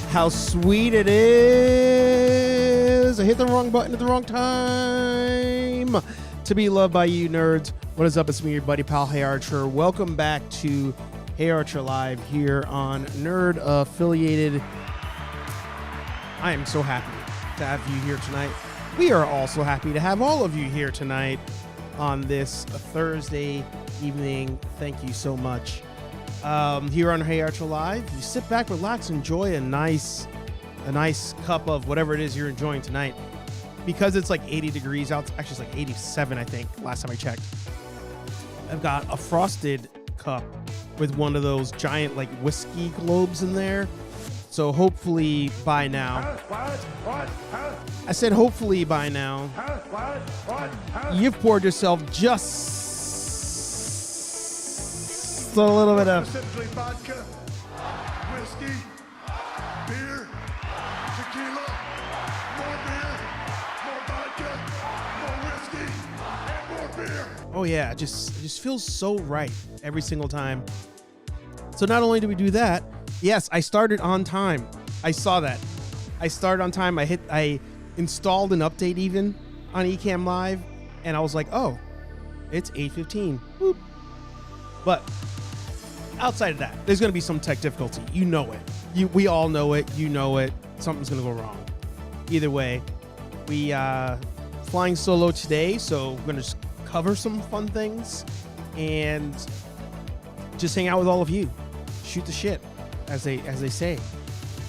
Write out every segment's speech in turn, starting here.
How sweet it is. I hit the wrong button at the wrong time. To be loved by you nerds. What is up? It's me, your buddy pal, HeyArcher. Welcome back to HeyArcher Live here on Nerd Affiliated. I am so happy to have you here tonight. We are also happy to have all of you here tonight on this Thursday evening. Thank you so much. Here on HeyArcher Live, you sit back, relax, enjoy a nice cup of whatever it is you're enjoying tonight. Because it's like 80 degrees out, actually it's like 87, I think, last time I checked. I've got a frosted cup with one of those giant like whiskey globes in there. So hopefully by now, I said hopefully by now, you've poured yourself just a little bit of specifically vodka, whiskey, beer, tequila, more beer, more vodka, more whiskey, and more beer. Oh yeah, it just feels so right every single time. So not only do we do that, yes, I started on time. I saw that. I started on time. I installed an update even on Ecamm Live, and I was like, oh, it's 8:15. Boop. But outside of that, there's going to be some tech difficulty. You know it. We all know it. You know it. Something's going to go wrong. Either way, we flying solo today, so we're going to just cover some fun things and just hang out with all of you. Shoot the shit, as they say.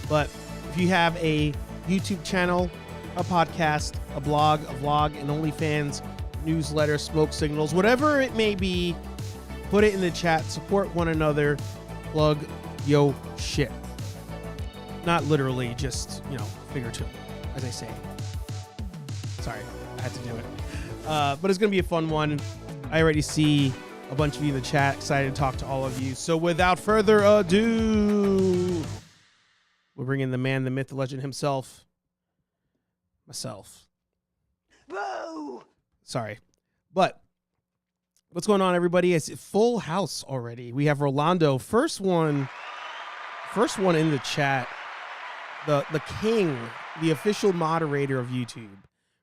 But if you have a YouTube channel, a podcast, a blog, a vlog, an OnlyFans, newsletter, smoke signals, whatever it may be, put it in the chat. Support one another. Plug yo shit. Not literally, just, figuratively, as I say. Sorry, I had to do it. But it's going to be a fun one. I already see a bunch of you in the chat. Excited to talk to all of you. So without further ado, we'll bring in the man, the myth, the legend himself. Myself. Whoa! Sorry. But what's going on, everybody? It's full house already. We have Rolando. First one in the chat. The king, the official moderator of YouTube.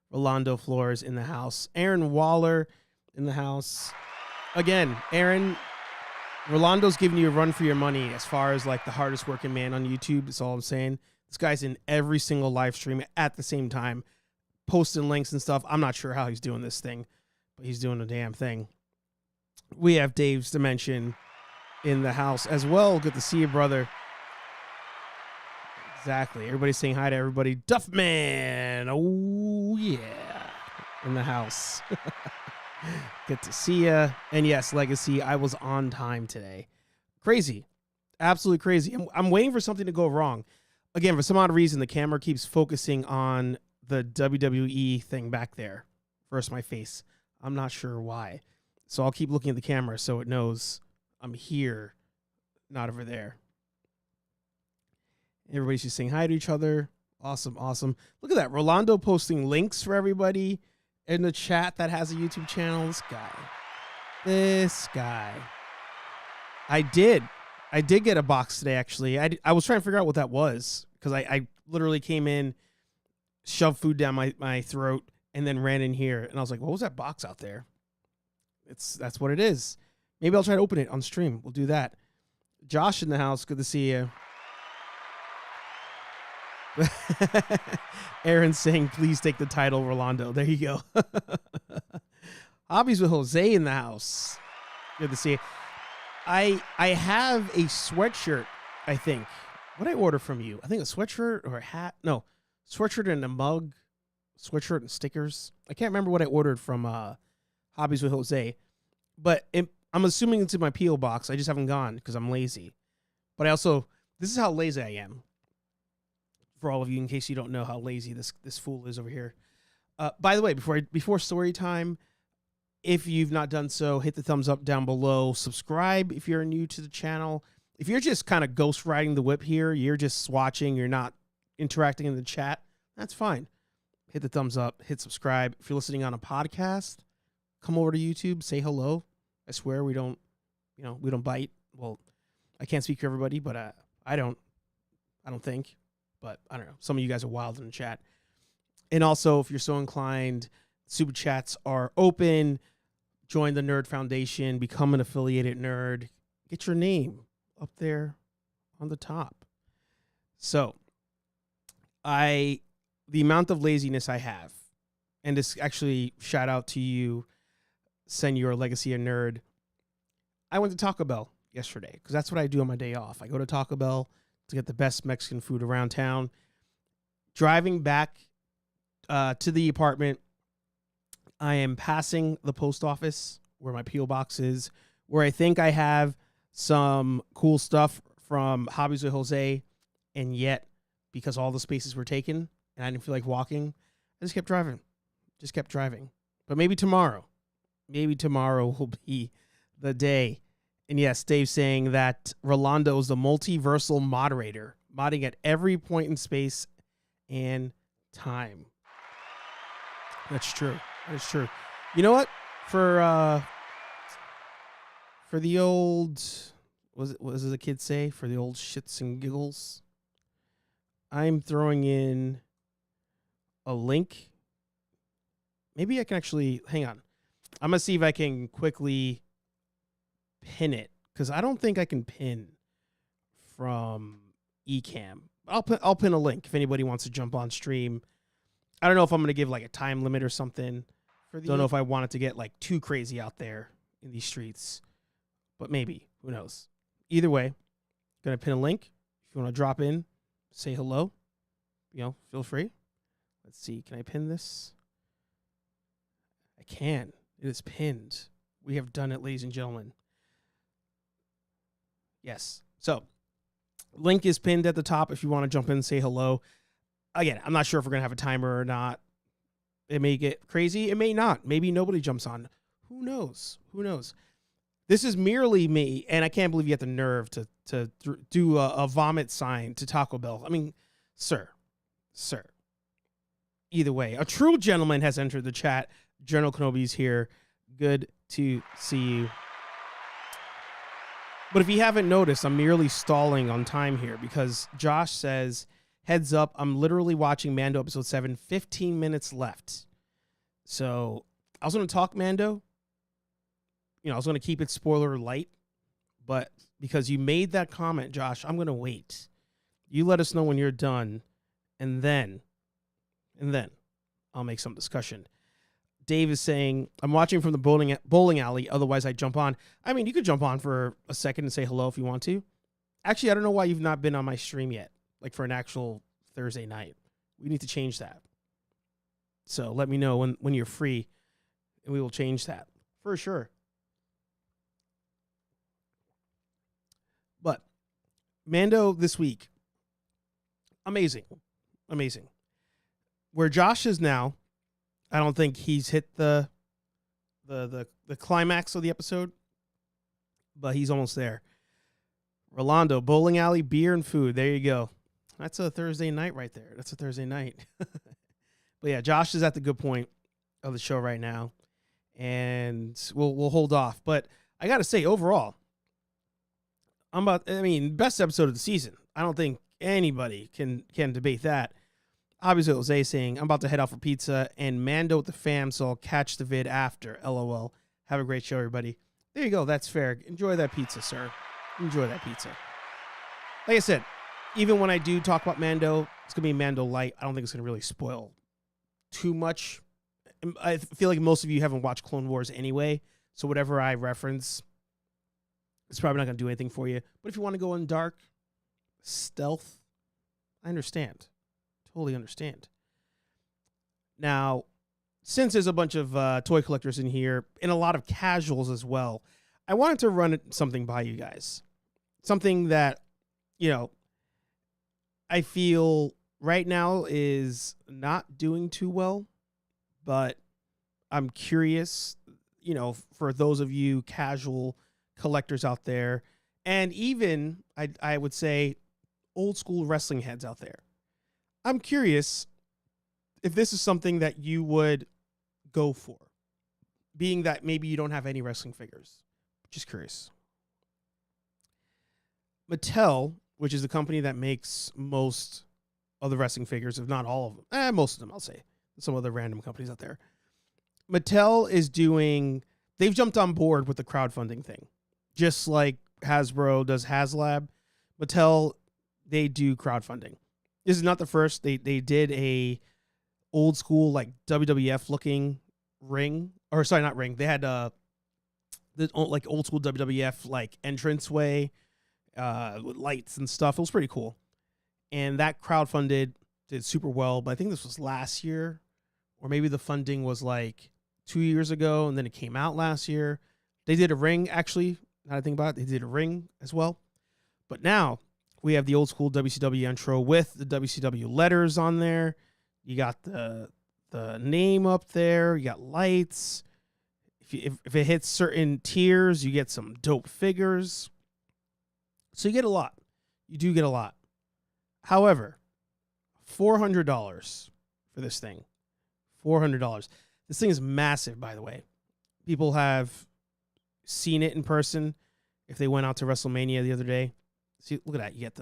Rolando Flores in the house. Aaron Waller in the house. Again, Aaron, Rolando's giving you a run for your money as far as like the hardest working man on YouTube. That's all I'm saying. This guy's in every single live stream at the same time, posting links and stuff. I'm not sure how he's doing this thing, but he's doing a damn thing. We have Dave's Dimension in the house as well. Good to see you, brother. Exactly. Everybody's saying hi to everybody. Duffman. Oh, yeah. In the house. Good to see you. And yes, Legacy, I was on time today. Crazy. Absolutely crazy. I'm waiting for something to go wrong. Again, for some odd reason, the camera keeps focusing on the WWE thing back there versus my face. I'm not sure why. So I'll keep looking at the camera so it knows I'm here, not over there. Everybody's just saying hi to each other. Awesome, awesome. Look at that. Rolando posting links for everybody in the chat that has a YouTube channel. This guy. I did get a box today, actually. I was trying to figure out what that was because I literally came in, shoved food down my throat, and then ran in here. And I was like, what was that box out there? That's what it is. Maybe I'll try to open it on stream. We'll do that. Josh in the house. Good to see you. Aaron's saying, please take the title, Rolando. There you go. Hobbies with Jose in the house. Good to see you. I have a sweatshirt, I think. What did I order from you? I think a sweatshirt or a hat. No, sweatshirt and a mug. Sweatshirt and stickers. I can't remember what I ordered from Hobbies with Jose. But I'm assuming it's in my P.O. box. I just haven't gone because I'm lazy. But this is how lazy I am. For all of you, in case you don't know how lazy this fool is over here. By the way, before story time, if you've not done so, hit the thumbs up down below. Subscribe if you're new to the channel. If you're just kind of ghost riding the whip here, you're just watching, you're not interacting in the chat, that's fine. Hit the thumbs up, hit subscribe. If you're listening on a podcast, come over to YouTube, say hello. I swear we don't bite. Well, I can't speak for everybody, but I don't think. but I don't know. Some of you guys are wild in the chat. And also, if you're so inclined, super chats are open. Join the Nerd Foundation. Become an affiliated nerd. Get your name up there on the top. So, the amount of laziness I have, and this actually shout out to you, Senor Legacy of Nerd. I went to Taco Bell yesterday because that's what I do on my day off. I go to Taco Bell to get the best Mexican food around town. Driving back to the apartment, I am passing the post office where my P.O. box is, where I think I have some cool stuff from Hobbies with Jose, and yet, because all the spaces were taken and I didn't feel like walking, I just kept driving. But maybe tomorrow will be the day. And yes, Dave's saying that Rolando is the multiversal moderator, modding at every point in space and time. That's true. That is true. You know what? For the old, what does the kid say? For the old shits and giggles, I'm throwing in a link. Maybe I can actually, hang on. I'm going to see if I can quickly pin it, because I don't think I can pin from Ecamm. I'll pin a link if anybody wants to jump on stream. I don't know if I'm going to give like a time limit or something. Don't know if I want it to get like too crazy out there in these streets, but maybe. Who knows? Either way, going to pin a link. If you want to drop in, say hello, feel free. Let's see. Can I pin this? I can. It is pinned. We have done it, ladies and gentlemen. Yes. So, link is pinned at the top if you want to jump in and say hello. Again, I'm not sure if we're going to have a timer or not. It may get crazy. It may not. Maybe nobody jumps on. Who knows? This is merely me, and I can't believe you had the nerve to do a vomit sign to Taco Bell. I mean, sir. Either way, a true gentleman has entered the chat. General Kenobis here. Good to see you. But if you haven't noticed, I'm merely stalling on time here because Josh says, heads up, I'm literally watching Mando episode 7, 15 minutes left. So I was going to talk Mando. I was going to keep it spoiler light. But because you made that comment, Josh, I'm going to wait. You let us know when you're done. And then I'll make some discussion. Dave is saying, I'm watching from the bowling alley, otherwise I jump on. I mean, you could jump on for a second and say hello if you want to. Actually, I don't know why you've not been on my stream yet, like for an actual Thursday night. We need to change that. So let me know when you're free, and we will change that for sure. But Mando this week, amazing. Where Josh is now, I don't think he's hit the climax of the episode, but he's almost there. Rolando, bowling alley, beer, and food. There you go. That's a Thursday night right there. That's a Thursday night. But yeah, Josh is at the good point of the show right now, and we'll hold off. But I got to say, overall, best episode of the season. I don't think anybody can debate that. Obviously, Jose saying, I'm about to head out for pizza and Mando with the fam, so I'll catch the vid after. LOL. Have a great show, everybody. There you go. That's fair. Enjoy that pizza, sir. Enjoy that pizza. Like I said, even when I do talk about Mando, it's going to be Mando light. I don't think it's going to really spoil too much. I feel like most of you haven't watched Clone Wars anyway, so whatever I reference, it's probably not going to do anything for you. But if you want to go in dark, stealth, I understand. Totally understand. Now, since there's a bunch of toy collectors in here and a lot of casuals as well, I wanted to run something by you guys. Something that, I feel right now is not doing too well, but I'm curious, for those of you casual collectors out there, and even I would say old school wrestling heads out there. I'm curious if this is something that you would go for, being that maybe you don't have any wrestling figures. Just curious. Mattel, which is the company that makes most of the wrestling figures, if not all of them. Most of them, I'll say. Some other random companies out there. Mattel is they've jumped on board with the crowdfunding thing. Just like Hasbro does HasLab, Mattel, they do crowdfunding. This is not the first. They did a old school, like WWF looking ring. Or sorry, not ring. They had the like old school WWF like entranceway with lights and stuff. It was pretty cool. And that crowdfunded, did super well. But I think this was last year. Or maybe the funding was like 2 years ago, and then it came out last year. They did a ring, actually. Now that I think about it, they did a ring as well. But now we have the old school WCW intro with the WCW letters on there. You got the name up there. You got lights. If it hits certain tiers, you get some dope figures. So you get a lot. You do get a lot. However, $400 for this thing. $400. This thing is massive, by the way. People have seen it in person if they went out to WrestleMania the other day. See, look at that. You get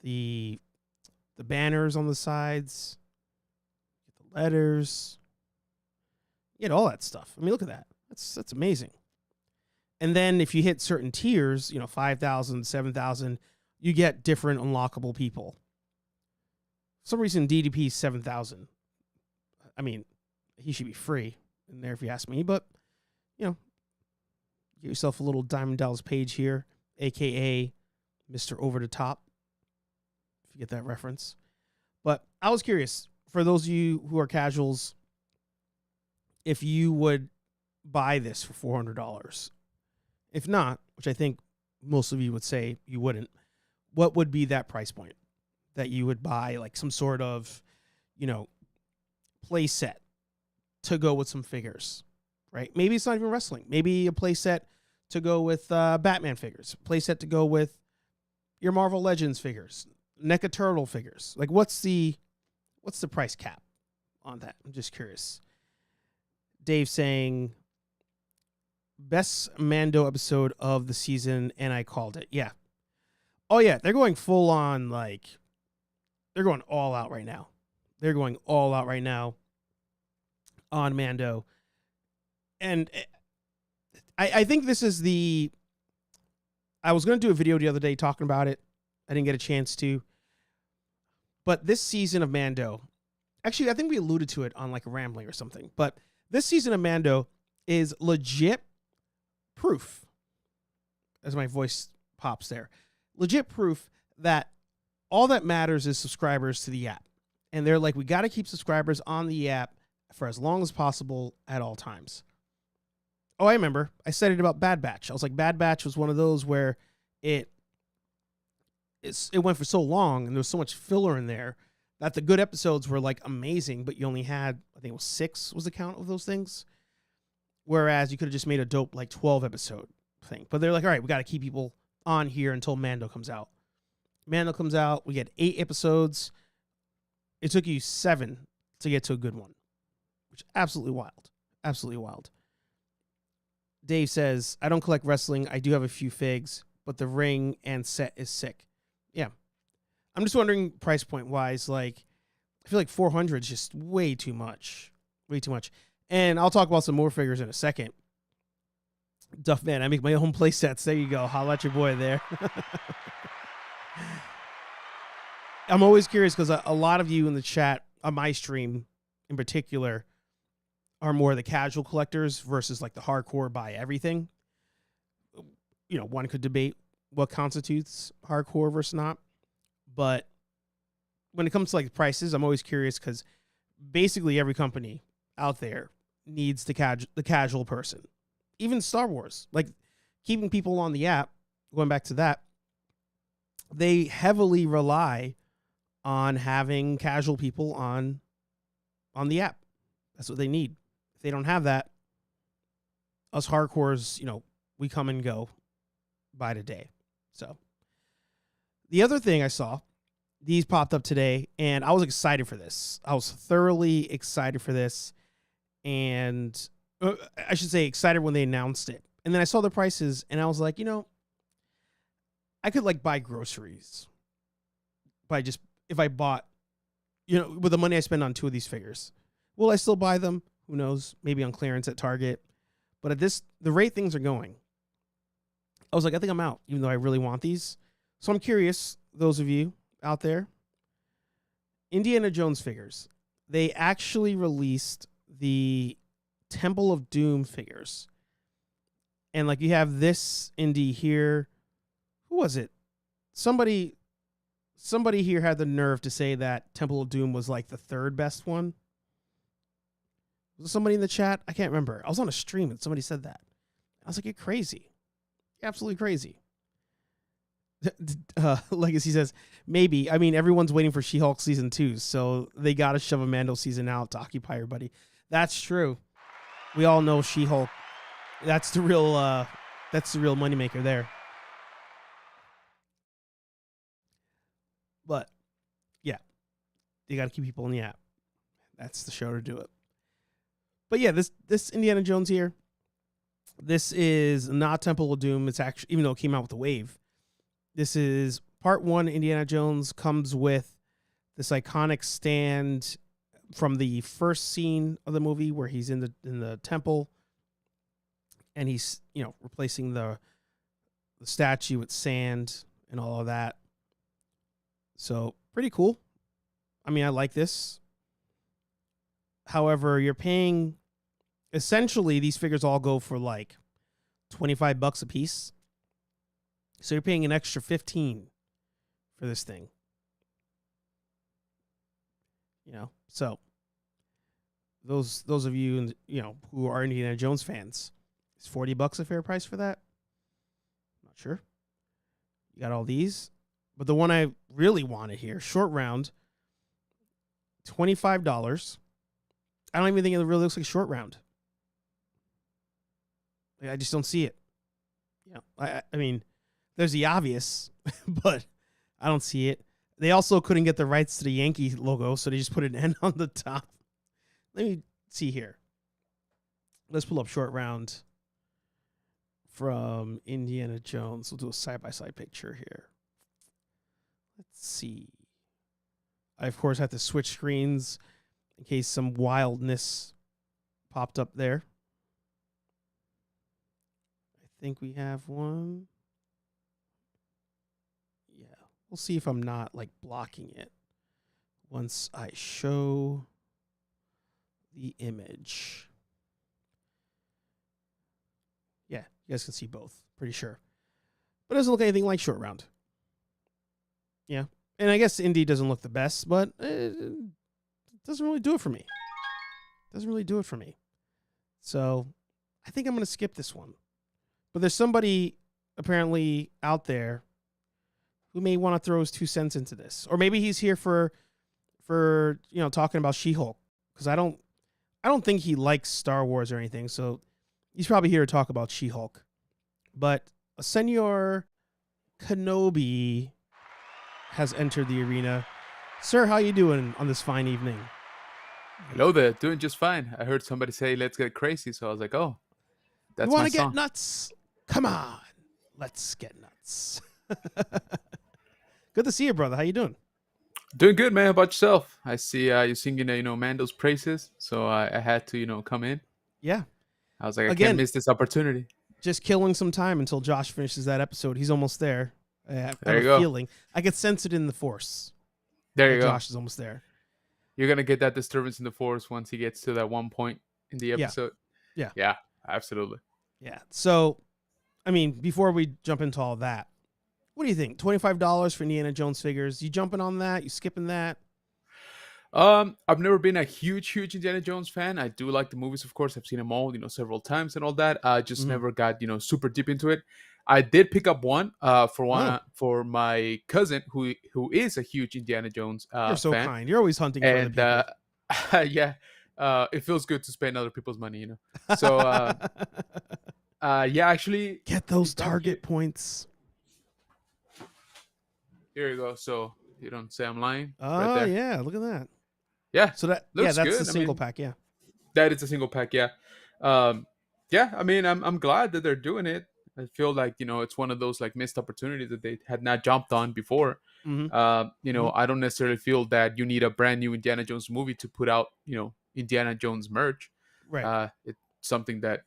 the banners on the sides, you get the letters, you get all that stuff. I mean, look at that. That's amazing. And then if you hit certain tiers, 5,000, 7,000, you get different unlockable people. For some reason, DDP is 7,000. I mean, he should be free in there if you ask me, but, get yourself a little Diamond Dallas Page here, a.k.a. Mr. Over the Top, if you get that reference. But I was curious, for those of you who are casuals, if you would buy this for $400. If not, which I think most of you would say you wouldn't, what would be that price point that you would buy, like some sort of, play set to go with some figures, right? Maybe it's not even wrestling. Maybe a play set to go with Batman figures, play set to go with your Marvel Legends figures, NECA Turtle figures. Like, what's the price cap on that? I'm just curious. Dave saying, best Mando episode of the season, and I called it. Yeah. Oh, yeah. They're going full on, they're going all out right now. They're going all out right now on Mando. And I think this is I was going to do a video the other day talking about it. I didn't get a chance to. But this season of Mando, actually, I think we alluded to it on like a rambling or something. But this season of Mando is legit proof, as my voice pops there, legit proof that all that matters is subscribers to the app. And they're like, we got to keep subscribers on the app for as long as possible at all times. Oh, I remember. I said it about Bad Batch. I was like, Bad Batch was one of those where it went for so long and there was so much filler in there that the good episodes were like amazing, but you only had, I think it was 6 was the count of those things. Whereas you could have just made a dope like 12 episode thing. But they're like, all right, we got to keep people on here until Mando comes out. Mando comes out. We get 8 episodes. It took you 7 to get to a good one, which is absolutely wild. Absolutely wild. Dave says, I don't collect wrestling. I do have a few figs, but the ring and set is sick. Yeah. I'm just wondering price point wise, like, I feel like 400 is just way too much. Way too much. And I'll talk about some more figures in a second. Duffman, I make my own play sets. There you go. Holla at your boy there. I'm always curious because a lot of you in the chat on my stream in particular are more the casual collectors versus like the hardcore buy everything. One could debate what constitutes hardcore versus not. But when it comes to like prices, I'm always curious because basically every company out there needs the casual person. Even Star Wars, like keeping people on the app, going back to that, they heavily rely on having casual people on the app. That's what they need. If they don't have that, us hardcores, we come and go by the day. So the other thing I saw, these popped up today, and I was excited for this. I was thoroughly excited for this, and I should say excited when they announced it. And then I saw the prices, and I was like, I could like buy groceries by just if I bought, with the money I spend on 2 of these figures. Will I still buy them? Who knows? Maybe on clearance at Target. But at the rate things are going, I was like, I think I'm out, even though I really want these. So I'm curious, those of you out there, Indiana Jones figures. They actually released the Temple of Doom figures. And like you have this Indy here. Who was it? Somebody here had the nerve to say that Temple of Doom was like the 3rd best one. Was somebody in the chat? I can't remember. I was on a stream and somebody said that. I was like, you're crazy. You're absolutely crazy. Legacy says, maybe. I mean, everyone's waiting for She-Hulk season 2, so they got to shove a Mando season out to occupy everybody. That's true. We all know She-Hulk. That's the real moneymaker there. But, yeah. You got to keep people in the app. That's the show to do it. But yeah, this Indiana Jones here, this is not Temple of Doom. It's actually, even though it came out with a wave, this is part 1. Indiana Jones comes with this iconic stand from the first scene of the movie where he's in the temple, and he's replacing the statue with sand and all of that. So pretty cool. I mean, I like this. However, you're paying, essentially, these figures all go for like $25 a piece. So you're paying an extra $15 for this thing. So those of you who are Indiana Jones fans, is $40 a fair price for that? Not sure. You got all these, but the one I really wanted here, short round, $25. I don't even think it really looks like short round. I just don't see it. I mean, there's the obvious, but I don't see it. They also couldn't get the rights to the Yankee logo, so they just put an N on the top. Let me see here. Let's pull up short round from Indiana Jones. We'll do a side-by-side picture here. Let's see. I, of course, have to switch screens in case some wildness popped up there. I think we have one. Yeah. We'll see if I'm not like blocking it once I show the image. Yeah, you guys can see both. Pretty sure. But it doesn't look anything like short round. Yeah. And I guess Indy doesn't look the best, but it doesn't really do it for me. So I think I'm going to skip this one. But there's somebody apparently out there who may want to throw his 2 cents into this. Or maybe he's here for talking about She-Hulk. Because I don't think he likes Star Wars or anything. So he's probably here to talk about She-Hulk. But Senor Kenobi has entered the arena. Sir, how you doing on this fine evening? Hello there, doing just fine. I heard somebody say, let's get crazy. So I was like, oh, that's you my want to song. get nuts? Come on. Let's get nuts. Good to see you, brother. How you doing? Doing good, man. How about yourself? I see you singing, Mando's praises. So I had to, come in. Yeah. I was like, I Again, can't miss this opportunity. Just killing some time until Josh finishes that episode. He's almost there. I have There you a go. feeling. I could sense it in the Force. There you go. Josh is almost there. You're going to get that disturbance in the force once he gets to that one point in the episode. Yeah. Yeah, absolutely. Yeah. So, I mean, before we jump into all that, what do you think? $25 for Indiana Jones figures. You jumping on that? You skipping that? I've never been a huge Indiana Jones fan. I do like the movies, of course. I've seen them all, several times and all that. I just never got, super deep into it. I did pick up one for my cousin who is a huge Indiana Jones You're so fan. kind. You're always hunting for other people. Yeah, it feels good to spend other people's money, So yeah, actually get those target points. Here you go. So you don't say I'm lying. Oh right there. Yeah, look at that. Yeah. So that's good. the single pack. Yeah. That is a single pack. Yeah. Yeah. I mean, I'm glad that they're doing it. I feel like it's one of those like missed opportunities that they had not jumped on before. Mm-hmm. I don't necessarily feel that you need a brand new Indiana Jones movie to put out Indiana Jones merch. Right. It's something that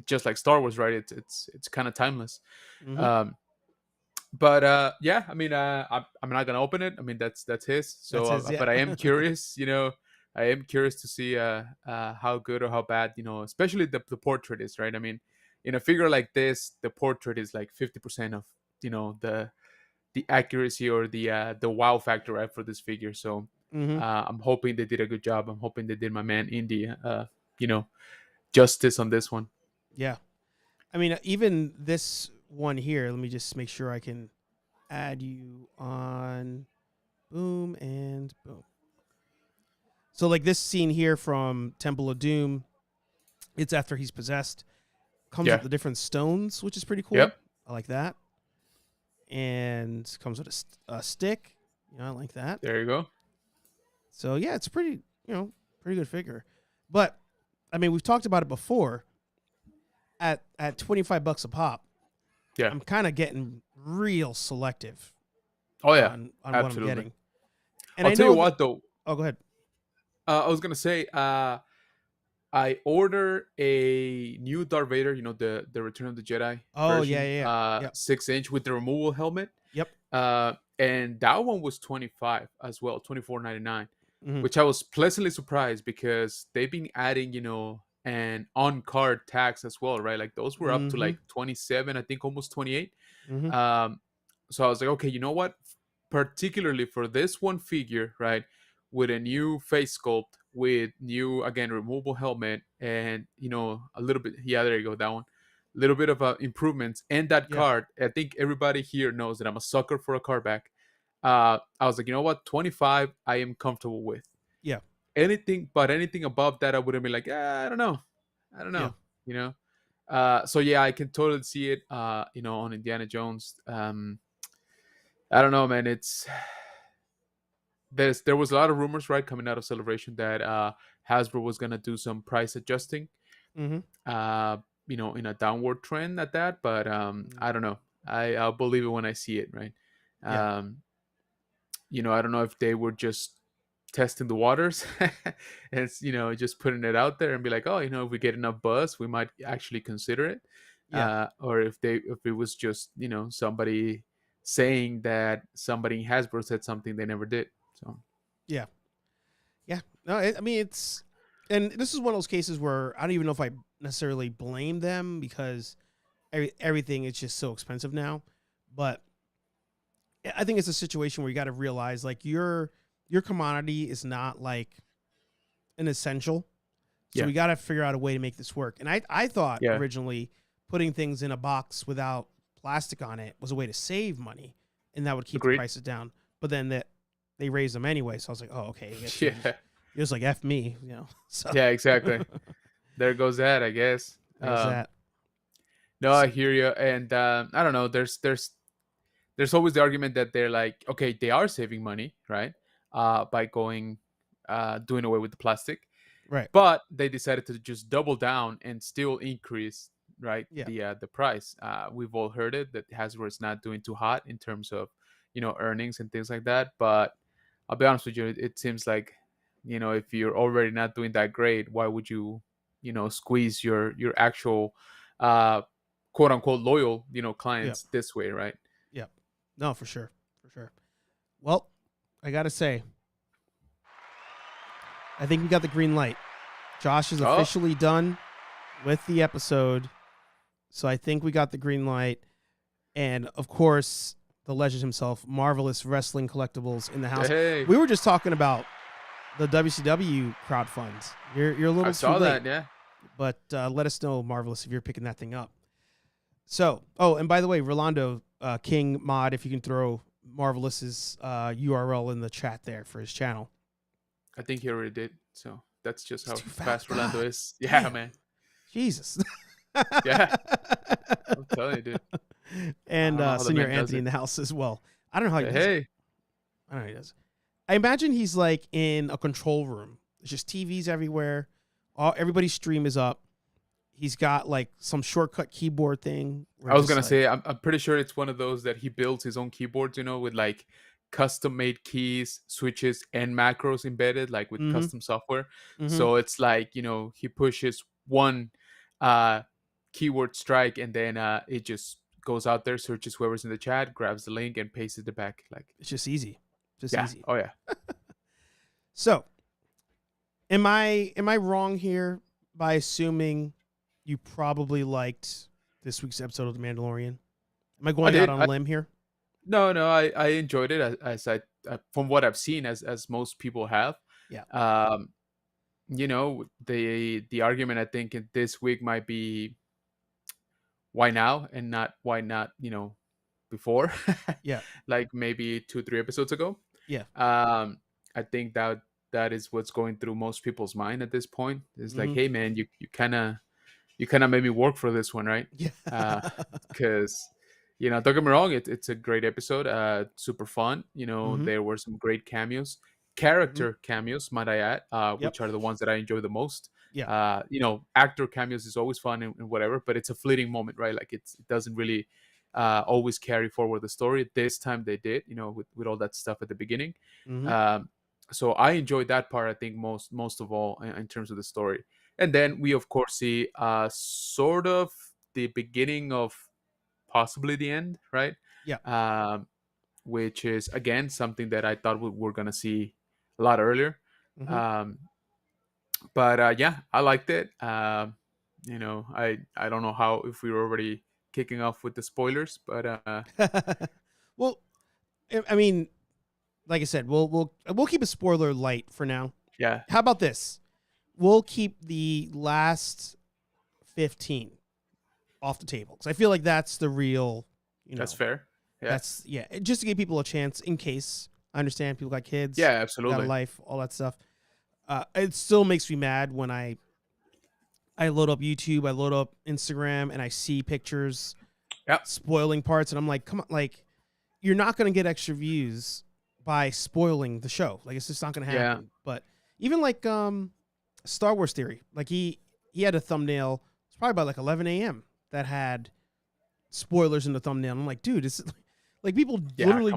just like Star Wars, right? It's kind of timeless. Mm-hmm. But yeah, I mean, I'm not gonna open it. I mean, that's his. So, That's his, yeah. but I am curious. I am curious to see how good or how bad, especially the portrait is, right? I mean, in a figure like this, the portrait is like 50% of the accuracy or the wow factor, right, for this figure. So Mm-hmm. I'm hoping they did a good job. I'm hoping they did my man Indy, justice on this one. Yeah. I mean, even this one here, let me just make sure I can add you on. Boom and boom. So, like this scene here from Temple of Doom, it's after he's possessed. Comes with the different stones, which is pretty cool. Yep. I like that. And comes with a stick. I like that. There you go. So, yeah, it's pretty good figure. But, I mean, we've talked about it before. At $25 a pop, yeah, I'm kind of getting real selective. Oh yeah, on what I'm getting. And I'll tell you what though. Oh, go ahead. I was gonna say, I order a new Darth Vader. The Return of the Jedi. Oh version, yeah. Yep. 6-inch with the removable helmet. Yep. And that one was $25 as well, $24.99, Mm-hmm. which I was pleasantly surprised because they've been adding, and on card tags as well, right? Like those were up to like 27, I think almost 28. Mm-hmm. So I was like, okay, you know what? Particularly for this one figure, right, with a new face sculpt, with new again removable helmet, and a little bit, yeah, there you go, that one, a little bit of improvements, and that card. I think everybody here knows that I'm a sucker for a card back. I was like, you know what, 25, I am comfortable with. Yeah. Anything above that, I wouldn't be like, I don't know. So yeah, I can totally see it on Indiana Jones. I don't know, man. There was a lot of rumors, right, coming out of Celebration that Hasbro was gonna do some price adjusting, Mm-hmm. in a downward trend at that, but I don't know. I'll believe it when I see it, right? Yeah. I don't know if they were just testing the waters and just putting it out there and be like, oh, if we get enough buzz, we might actually consider it. Or if it was just somebody saying that somebody in Hasbro said something they never did. So yeah. No, I mean and this is one of those cases where I don't even know if I necessarily blame them because everything is just so expensive now. But I think it's a situation where you got to realize like your commodity is not like an essential. So we got to figure out a way to make this work. And I thought originally putting things in a box without plastic on it was a way to save money, and that would keep the prices down. But then they raised them anyway. So I was like, oh, okay. I guess it was like, F me, So. Yeah, exactly. There goes that, I guess. There's that. No, I hear you. And I don't know. There's always the argument that they're like, okay, they are saving money, right? By doing away with the plastic, right? But they decided to just double down and still increase, right? The price. We've all heard it that Hasbro is not doing too hot in terms of earnings and things like that. But I'll be honest with you, it seems like if you're already not doing that great, why would you squeeze your actual quote unquote loyal clients this way, right? Yeah, no, for sure. Well, I gotta say, I think we got the green light. Josh is officially done with the episode, so I think we got the green light. And of course, the legend himself, Marvelous Wrestling Collectibles in the house. Hey. We were just talking about the WCW crowdfund. You're a little. I saw that, yeah. But let us know, Marvelous, if you're picking that thing up. So, and by the way, Rolando King Mod, if you can throw Marvelous's URL in the chat there for his channel. I think he already did. So that's just how fast Rolando is. Yeah, damn. Man. Jesus. Yeah. I'm telling you, dude. And Senior Anthony in the house as well. I don't know how he does it. I don't know how he does it. I imagine he's like in a control room. There's just TVs everywhere. Everybody's stream is up. he's got like some shortcut keyboard thing. Where I was just, gonna like, say, I'm pretty sure it's one of those that he builds his own keyboards, with like custom made keys, switches, and macros embedded, like with mm-hmm, custom software. mm-hmm. So it's like, he pushes one uh keyword strike, and then it just goes out there, searches whoever's in the chat, grabs the link, and pastes it back. Like, It's just easy, yeah, easy. oh yeah. So, am I wrong here by assuming you probably liked this week's episode of The Mandalorian? Am I going out did. on a limb here? No, I enjoyed it as from what I've seen, as most people have. Yeah. The argument I think in this week might be why now and not why not, before. Yeah. Like maybe 2-3 episodes ago. Yeah. I think that is what's going through most people's mind at this point. It's like, Mhm. hey man, you kind of made me work for this one, right? Yeah. Because don't get me wrong, it's a great episode, super fun. Mhm. There were some great cameos, character cameos, might I add, Yep. which are the ones that I enjoy the most. Yeah. Actor cameos is always fun and whatever, but it's a fleeting moment, right? Like, it doesn't really always carry forward the story. This time they did, with all that stuff at the beginning. Mhm. So I enjoyed that part, I think, most of all, in terms of the story. And then we of course see sort of the beginning of possibly the end, right? Yeah. Which is again something that I thought we're gonna see a lot earlier. Mhm. But yeah, I liked it. I don't know how, if we were already kicking off with the spoilers, but Well, I mean, like I said, we'll keep it spoiler light for now. yeah, How about this? We'll keep the last 15 off the table because I feel like that's the real. that's fair. Yeah, That's just to give people a chance in case. I understand people got kids. yeah, Got a absolutely. life, all that stuff. It still makes me mad when I load up YouTube, I load up Instagram, and I see pictures spoiling parts, and I'm like, come on, like, you're not going to get extra views by spoiling the show. Like, it's just not going to happen. Yeah. But even like Star Wars Theory, like he had a thumbnail. It's probably about like 11 a.m. that had spoilers in the thumbnail. I'm like, dude, it's like people literally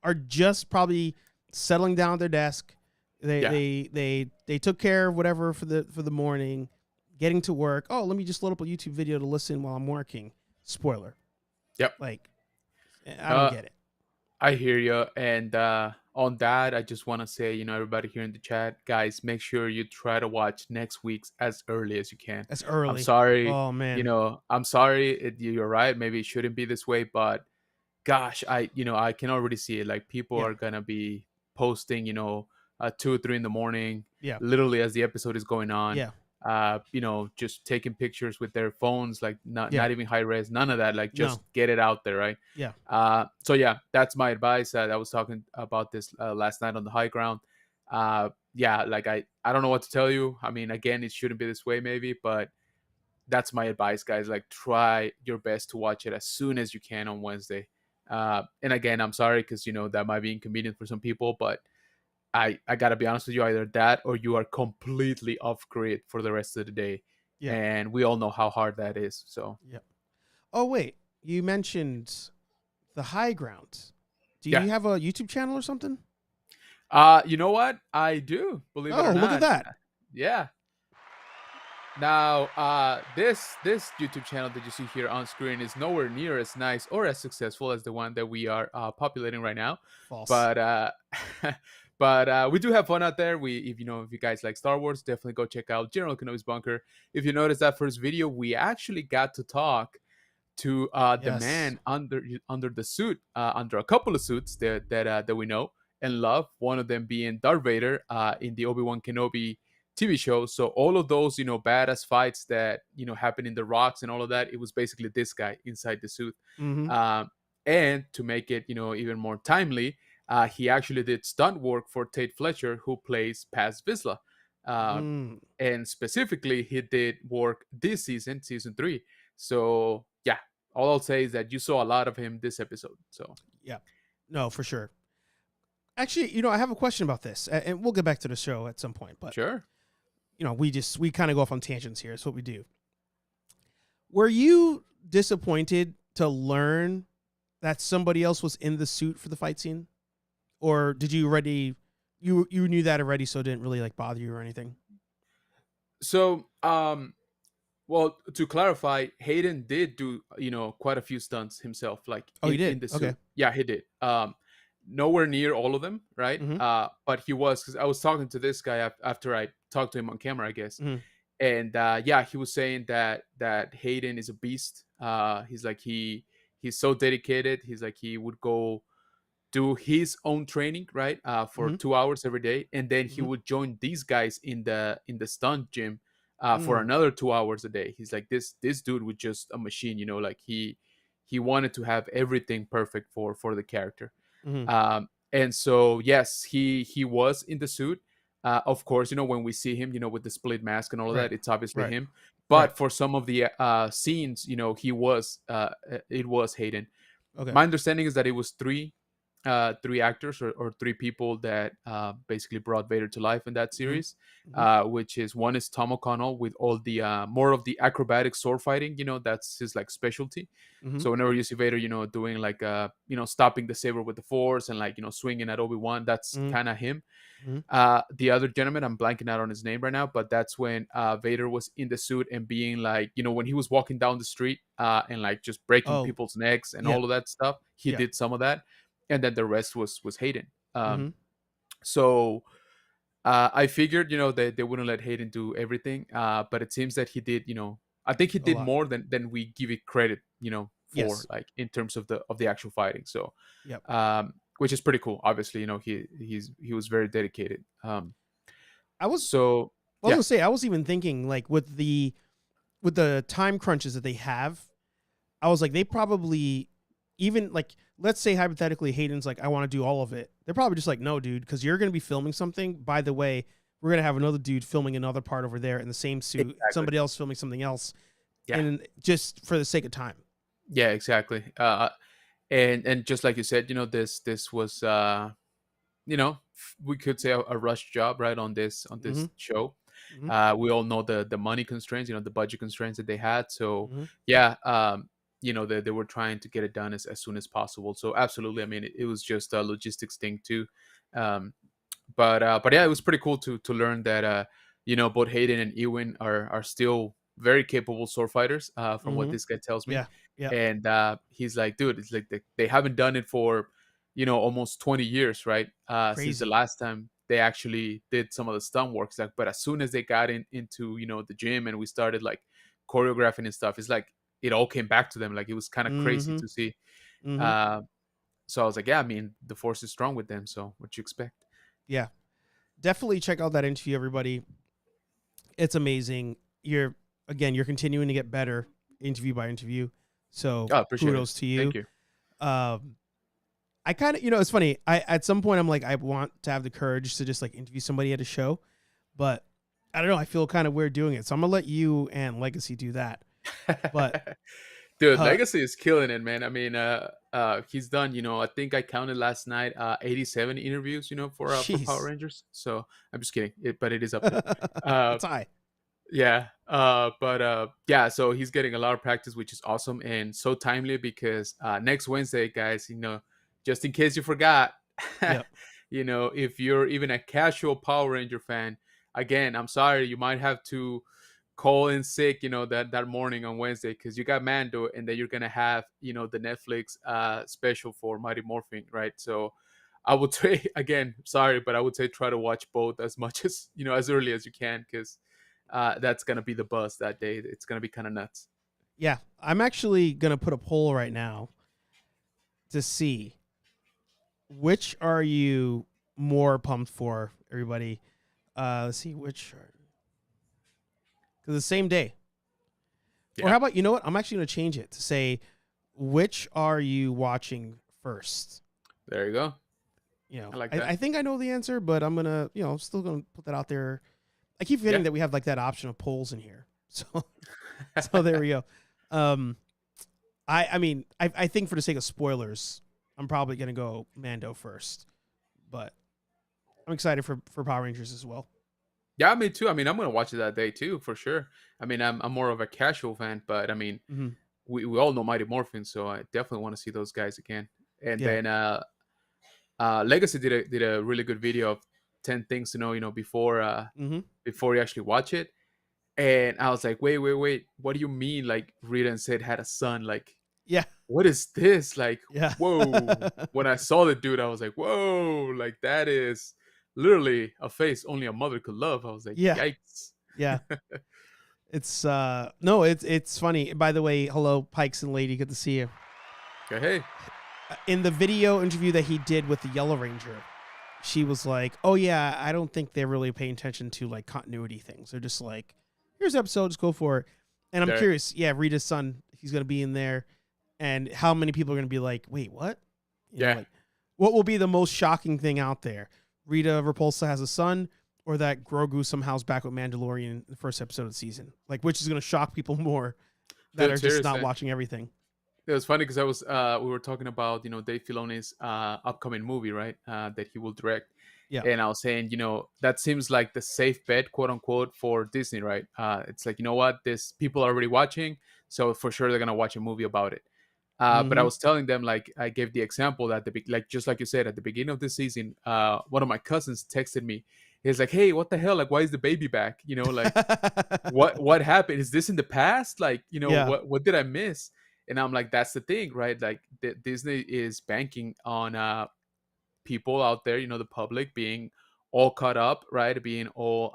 are just probably settling down at their desk. They took care of whatever for the morning, getting to work. Oh, let me just load up a YouTube video to listen while I'm working. Spoiler. Yep. Like, I don't get it. I hear you. And on that, I just want to say, everybody here in the chat, guys, make sure you try to watch next week's as early as you can. That's early. I'm sorry. Oh man. I'm sorry. You're right. Maybe it shouldn't be this way, but gosh, I can already see it. Like, people are gonna be posting, 2 or 3 in the morning. Yeah. Literally as the episode is going on. Yeah. Just taking pictures with their phones, like not even high res, none of that. Like, just No. get it out there, right? Yeah. So yeah, that's my advice. I was talking about this last night on the high ground. Like, I don't know what to tell you. I mean, again, it shouldn't be this way, maybe, but that's my advice, guys. Like, try your best to watch it as soon as you can on Wednesday. And again, I'm sorry because that might be inconvenient for some people, but I gotta be honest with you, either that or you are completely off grid for the rest of the day. Yeah. And we all know how hard that is. So Yeah. Oh wait, you mentioned the high ground. Do you have a YouTube channel or something? You know what? I do, believe it or not. Look at that. Yeah. Now, this YouTube channel that you see here on screen is nowhere near as nice or as successful as the one that we are populating right now. False. But but we do have fun out there. If you guys like Star Wars, definitely go check out General Kenobis Bunker. If you notice that first video, we actually got to talk to the man under the suit, under a couple of suits that we know and love. One of them being Darth Vader in the Obi-Wan Kenobi TV show. So all of those, badass fights that happen in the rocks and all of that, it was basically this guy inside the suit. Mm-hmm. And to make it even more timely, he actually did stunt work for Tate Fletcher, who plays Paz Vizsla. And specifically, he did work this season 3. So yeah, all I'll say is that you saw a lot of him this episode. So yeah, no, for sure. Actually, I have a question about this, and we'll get back to the show at some point. But sure. We kind of go off on tangents here. It's what we do. Were you disappointed to learn that somebody else was in the suit for the fight scene, or did you already you knew that already, so it didn't really like bother you or anything? So, well, to clarify, Hayden did do quite a few stunts himself, like Oh, you in did. the Okay. suit. Yeah, he did. Nowhere near all of them, right? Mm-hmm. But he was, because I was talking to this guy after I talked to him on camera, I guess, Mm-hmm. and yeah, he was saying that Hayden is a beast. He's like he's so dedicated. He's like he would go do his own training, right, for Mm-hmm. 2 hours every day, and then he Mm-hmm. would join these guys in the stunt gym for Mm. another 2 hours a day. He's like this dude was just a machine, like he wanted to have everything perfect for the character. Mm-hmm. And so yes, he was in the suit. Of course, when we see him, with the split mask and all of Right. that, it's obviously Right. him. Right. But for some of the scenes, he was it was Hayden. Okay. My understanding is that it was three actors or three people that basically brought Vader to life in that Mm-hmm. series, Mm-hmm. which is one is Tom O'Connell with all the more of the acrobatic sword fighting. That's his like specialty. Mm-hmm. So whenever you see Vader, doing like stopping the saber with the Force and like swinging at Obi-Wan, that's Mm-hmm. kind of him. Mm-hmm. The other gentleman, I'm blanking out on his name right now, but that's when Vader was in the suit and being like, when he was walking down the street and like just breaking Oh, people's necks and yeah. all of that stuff. He Yeah. did some of that, and then the rest was Hayden. Mm-hmm. So I figured, they wouldn't let Hayden do everything, but it seems that he did. I think he A did lot. more than we give it credit, for Yes. like in terms of the actual fighting. So, Yep. which is pretty cool. Obviously, he was very dedicated. I was So I was yeah, gonna say I was even thinking like with the time crunches that they have, I was like they probably even like let's say hypothetically Hayden's like I want to do all of it. They're probably just like no, dude, because you're gonna be filming something. By the way, we're gonna have another dude filming another part over there in the same suit. exactly. Somebody else filming something else, Yeah, and just for the sake of time. yeah, exactly. And just like you said, this was we could say a rush job, right, on Mm-hmm. this show. Mm-hmm. We all know the money constraints, the budget constraints that they had. So Mm-hmm. yeah, they were trying to get it done as soon as possible. So absolutely, I mean, it was just a logistics thing too. Um, but yeah, it was pretty cool to learn that both Hayden and Ewan are still very capable sword fighters, from what Mm-hmm. this guy tells me. Yeah. Yeah. And he's like, dude, it's like they haven't done it for almost 20 years, right? Since the Crazy. last time they actually did some of the stunt works. Like, but as soon as they got into the gym and we started like choreographing and stuff, it's like it all came back to them. Like it was kind of crazy Mm-hmm. to see. Mm-hmm. uh so I was like, yeah, I mean, the Force is strong with them, so what you expect. Yeah. Definitely check out that interview, everybody. It's amazing. You're continuing to get better interview by interview. So Oh, appreciate it. kudos to you. Thank you. Um, I kind of, it's funny. I at some point I'm like, I want to have the courage to just like interview somebody at a show, but I don't know. I feel kind of weird doing it, so I'm gonna let you and Legacy do that. But Dude, uh, Legacy is killing it, man. I mean, he's done, I think I counted last night 87 interviews, for Power jeez, Rangers. So I'm just kidding, but it is up there. Uh that's high. yeah. But yeah, so he's getting a lot of practice, which is awesome and so timely because next Wednesday, guys, just in case you forgot, Yep. if you're even a casual Power Ranger fan, again, I'm sorry, you might have to call in sick, that morning on Wednesday because you got Mando, and then you're gonna have, the Netflix special for Mighty Morphin, right? So I would say again, sorry, but I would say try to watch both as much as as early as you can because that's gonna be the buzz that day. It's gonna be kind of nuts. Yeah, I'm actually gonna put a poll right now to see which are you more pumped for, everybody. Let's see which are because the same day. Or Yeah, how about, you know what? I'm actually going to change it to say, which are you watching first? there you go. You know, I like I, that. I think I know the answer, but I'm going to, still going to put that out there. I keep forgetting Yeah. that we have like that option of polls in here. So there we go. I mean, I think for the sake of spoilers, I'm probably going to go Mando first, but I'm excited for Power Rangers as well. Yeah, me too. I mean, I'm gonna watch it that day too, for sure. I mean, I'm more of a casual fan, but I mean, Hmm. we all know Mighty Morphin, so I definitely want to see those guys again. And Yeah. then Legacy did a really good video of 10 things to know, Hmm. before you actually watch it. And I was like, wait, what do you mean? Like Rita and Sid had a son? Like, Yeah. what is this? Like, Yeah. whoa. When I saw the dude, I was like, whoa, like that is literally a face only a mother could love. I was like, Yeah. yikes. Yeah. It's no, it's funny. By the way, hello, Pikes and Lady, good to see you. Okay, hey. In the video interview that he did with the Yellow Ranger, she was like, "Oh yeah, I don't think they're really paying attention to like continuity things. They're just like, here's the episode, just go for it." And I'm There. curious, yeah, Rita's son, he's gonna be in there, and how many people are gonna be like, "Wait, what?" Yeah. Like, what will be the most shocking thing out there? Rita Repulsa has a son, or that Grogu somehow's back with Mandalorian in the first episode of the season? Like, which is gonna shock people more that Dude, are just not seriously. watching everything? It was funny because I was we were talking about Dave Filoni's upcoming movie, right? That he will direct, Yeah. and I was saying that seems like the safe bet, quote unquote, for Disney, right? It's like, you know what, this people are already watching, so for sure they're gonna watch a movie about it. But I Mm-hmm. was telling them, like, I gave the example that like just like you said at the beginning of the season, one of my cousins texted me. He's like, "Hey, what the hell? Like, why is the baby back? Like what happened? Is this in the past? Like, Yeah. what did I miss?" And I'm like, that's the thing, right? Like Disney is banking on people out there, the public being all caught up, right? Being all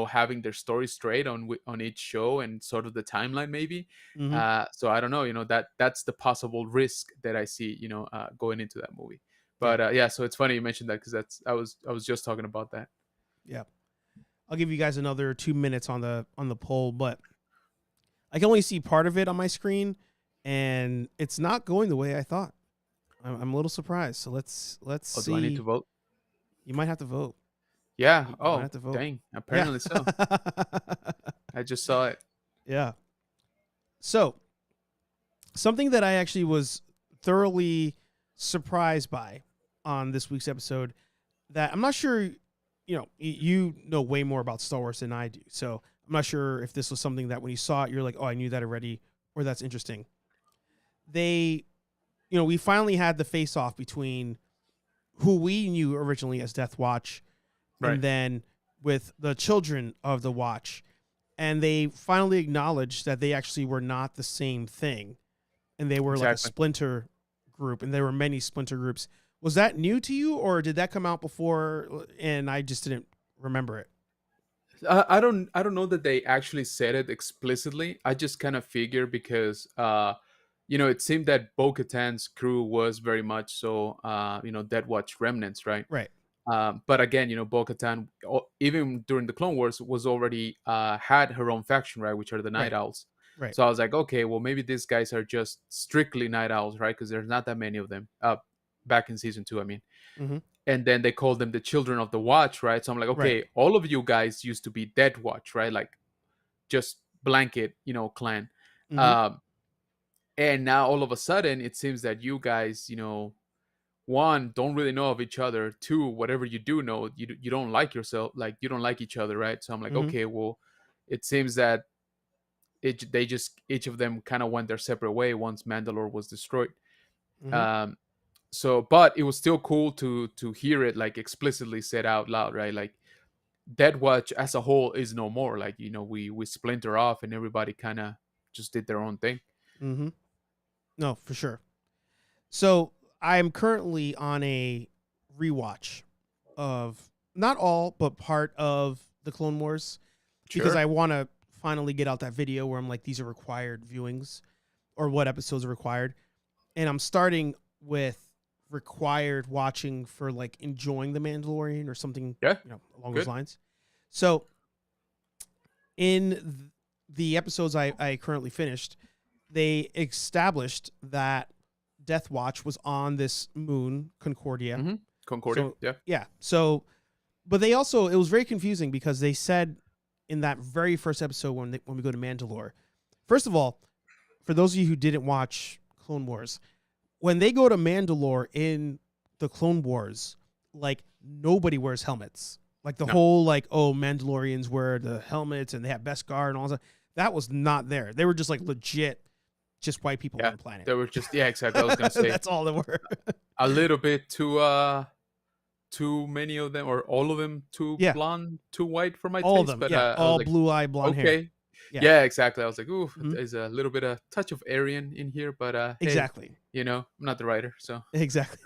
having their story straight on each show and sort of the timeline maybe. Mm-hmm. So I don't know, that's the possible risk that I see, going into that movie. Yeah. But yeah, so it's funny you mentioned that, because I was just talking about that. Yeah. I'll give you guys another 2 minutes on the poll, but I can only see part of it on my screen, and it's not going the way I thought. I'm a little surprised. So let's Oh, see. do I need to vote? You might have to vote. Yeah. You might Oh, have to vote. dang. Yeah. Apparently so. I just saw it. Yeah. So something that I actually was thoroughly surprised by on this week's episode, that I'm not sure, you know way more about Star Wars than I do. So I'm not sure if this was something that when you saw it, you're like, oh, I knew that already, or that's interesting. We finally had the face off between who we knew originally as Death Watch, Right. and then with the children of the Watch. And they finally acknowledged that they actually were not the same thing. And they were like a Exactly. splinter group, and there were many splinter groups. Was that new to you, or did that come out before and I just didn't remember it? I don't know that they actually said it explicitly. I just kind of figure because it seemed that Bo-Katan's crew was very much so Dead Watch remnants, right? Right. But again, Bo-Katan, even during the Clone Wars, was already had her own faction, right, which are the Night Right. Owls. Right. So I was like, okay, well, maybe these guys are just strictly Night Owls, right? Because there's not that many of them. Back in season 2, I mean. Mm-hmm. And then they called them the Children of the Watch, right? So I'm like, okay, Right. all of you guys used to be Dead Watch, right? Like, just blanket, clan. Mm-hmm. Um, and now all of a sudden, it seems that you guys, one, don't really know of each other. Two, whatever you do know, you don't like yourself, like you don't like each other, right? So I'm like, Mm-hmm. okay, well, it seems that they just each of them kind of went their separate way once Mandalore was destroyed. Mm-hmm. So, but it was still cool to hear it like explicitly said out loud, right? Like Dead Watch as a whole is no more. Like we splinter off and everybody kind of just did their own thing. Mm-hmm. No, for sure. So I'm currently on a rewatch of not all, but part of the Clone Wars, because Sure. I want to finally get out that video where I'm like, these are required viewings, or what episodes are required. And I'm starting with required watching for like enjoying the Mandalorian or something, Yeah. along Good. those lines. So in the episodes I currently finished, they established that Death Watch was on this moon, Concordia. Mm-hmm. Concordia. So- Yeah. Yeah. So, but they also, it was very confusing because they said in that very first episode when we go to Mandalore, first of all, for those of you who didn't watch Clone Wars, when they go to Mandalore in the Clone Wars, like nobody wears helmets. Like the No. whole like, oh, Mandalorians wear the helmets and they have Beskar and all that. That was not there. They were just like legit, just white people Yeah, on the planet. they were just exactly. I was gonna say That's all they were. a little bit too many of them or all of them too Yeah, blonde, too white for my all of taste. them. But Yeah, I was all like, blue eye, blonde hair. okay, Yeah, yeah, exactly. I was like, ooh, Mhm. there's a little bit of touch of Aryan in here, but hey, exactly, I'm not the writer, so exactly.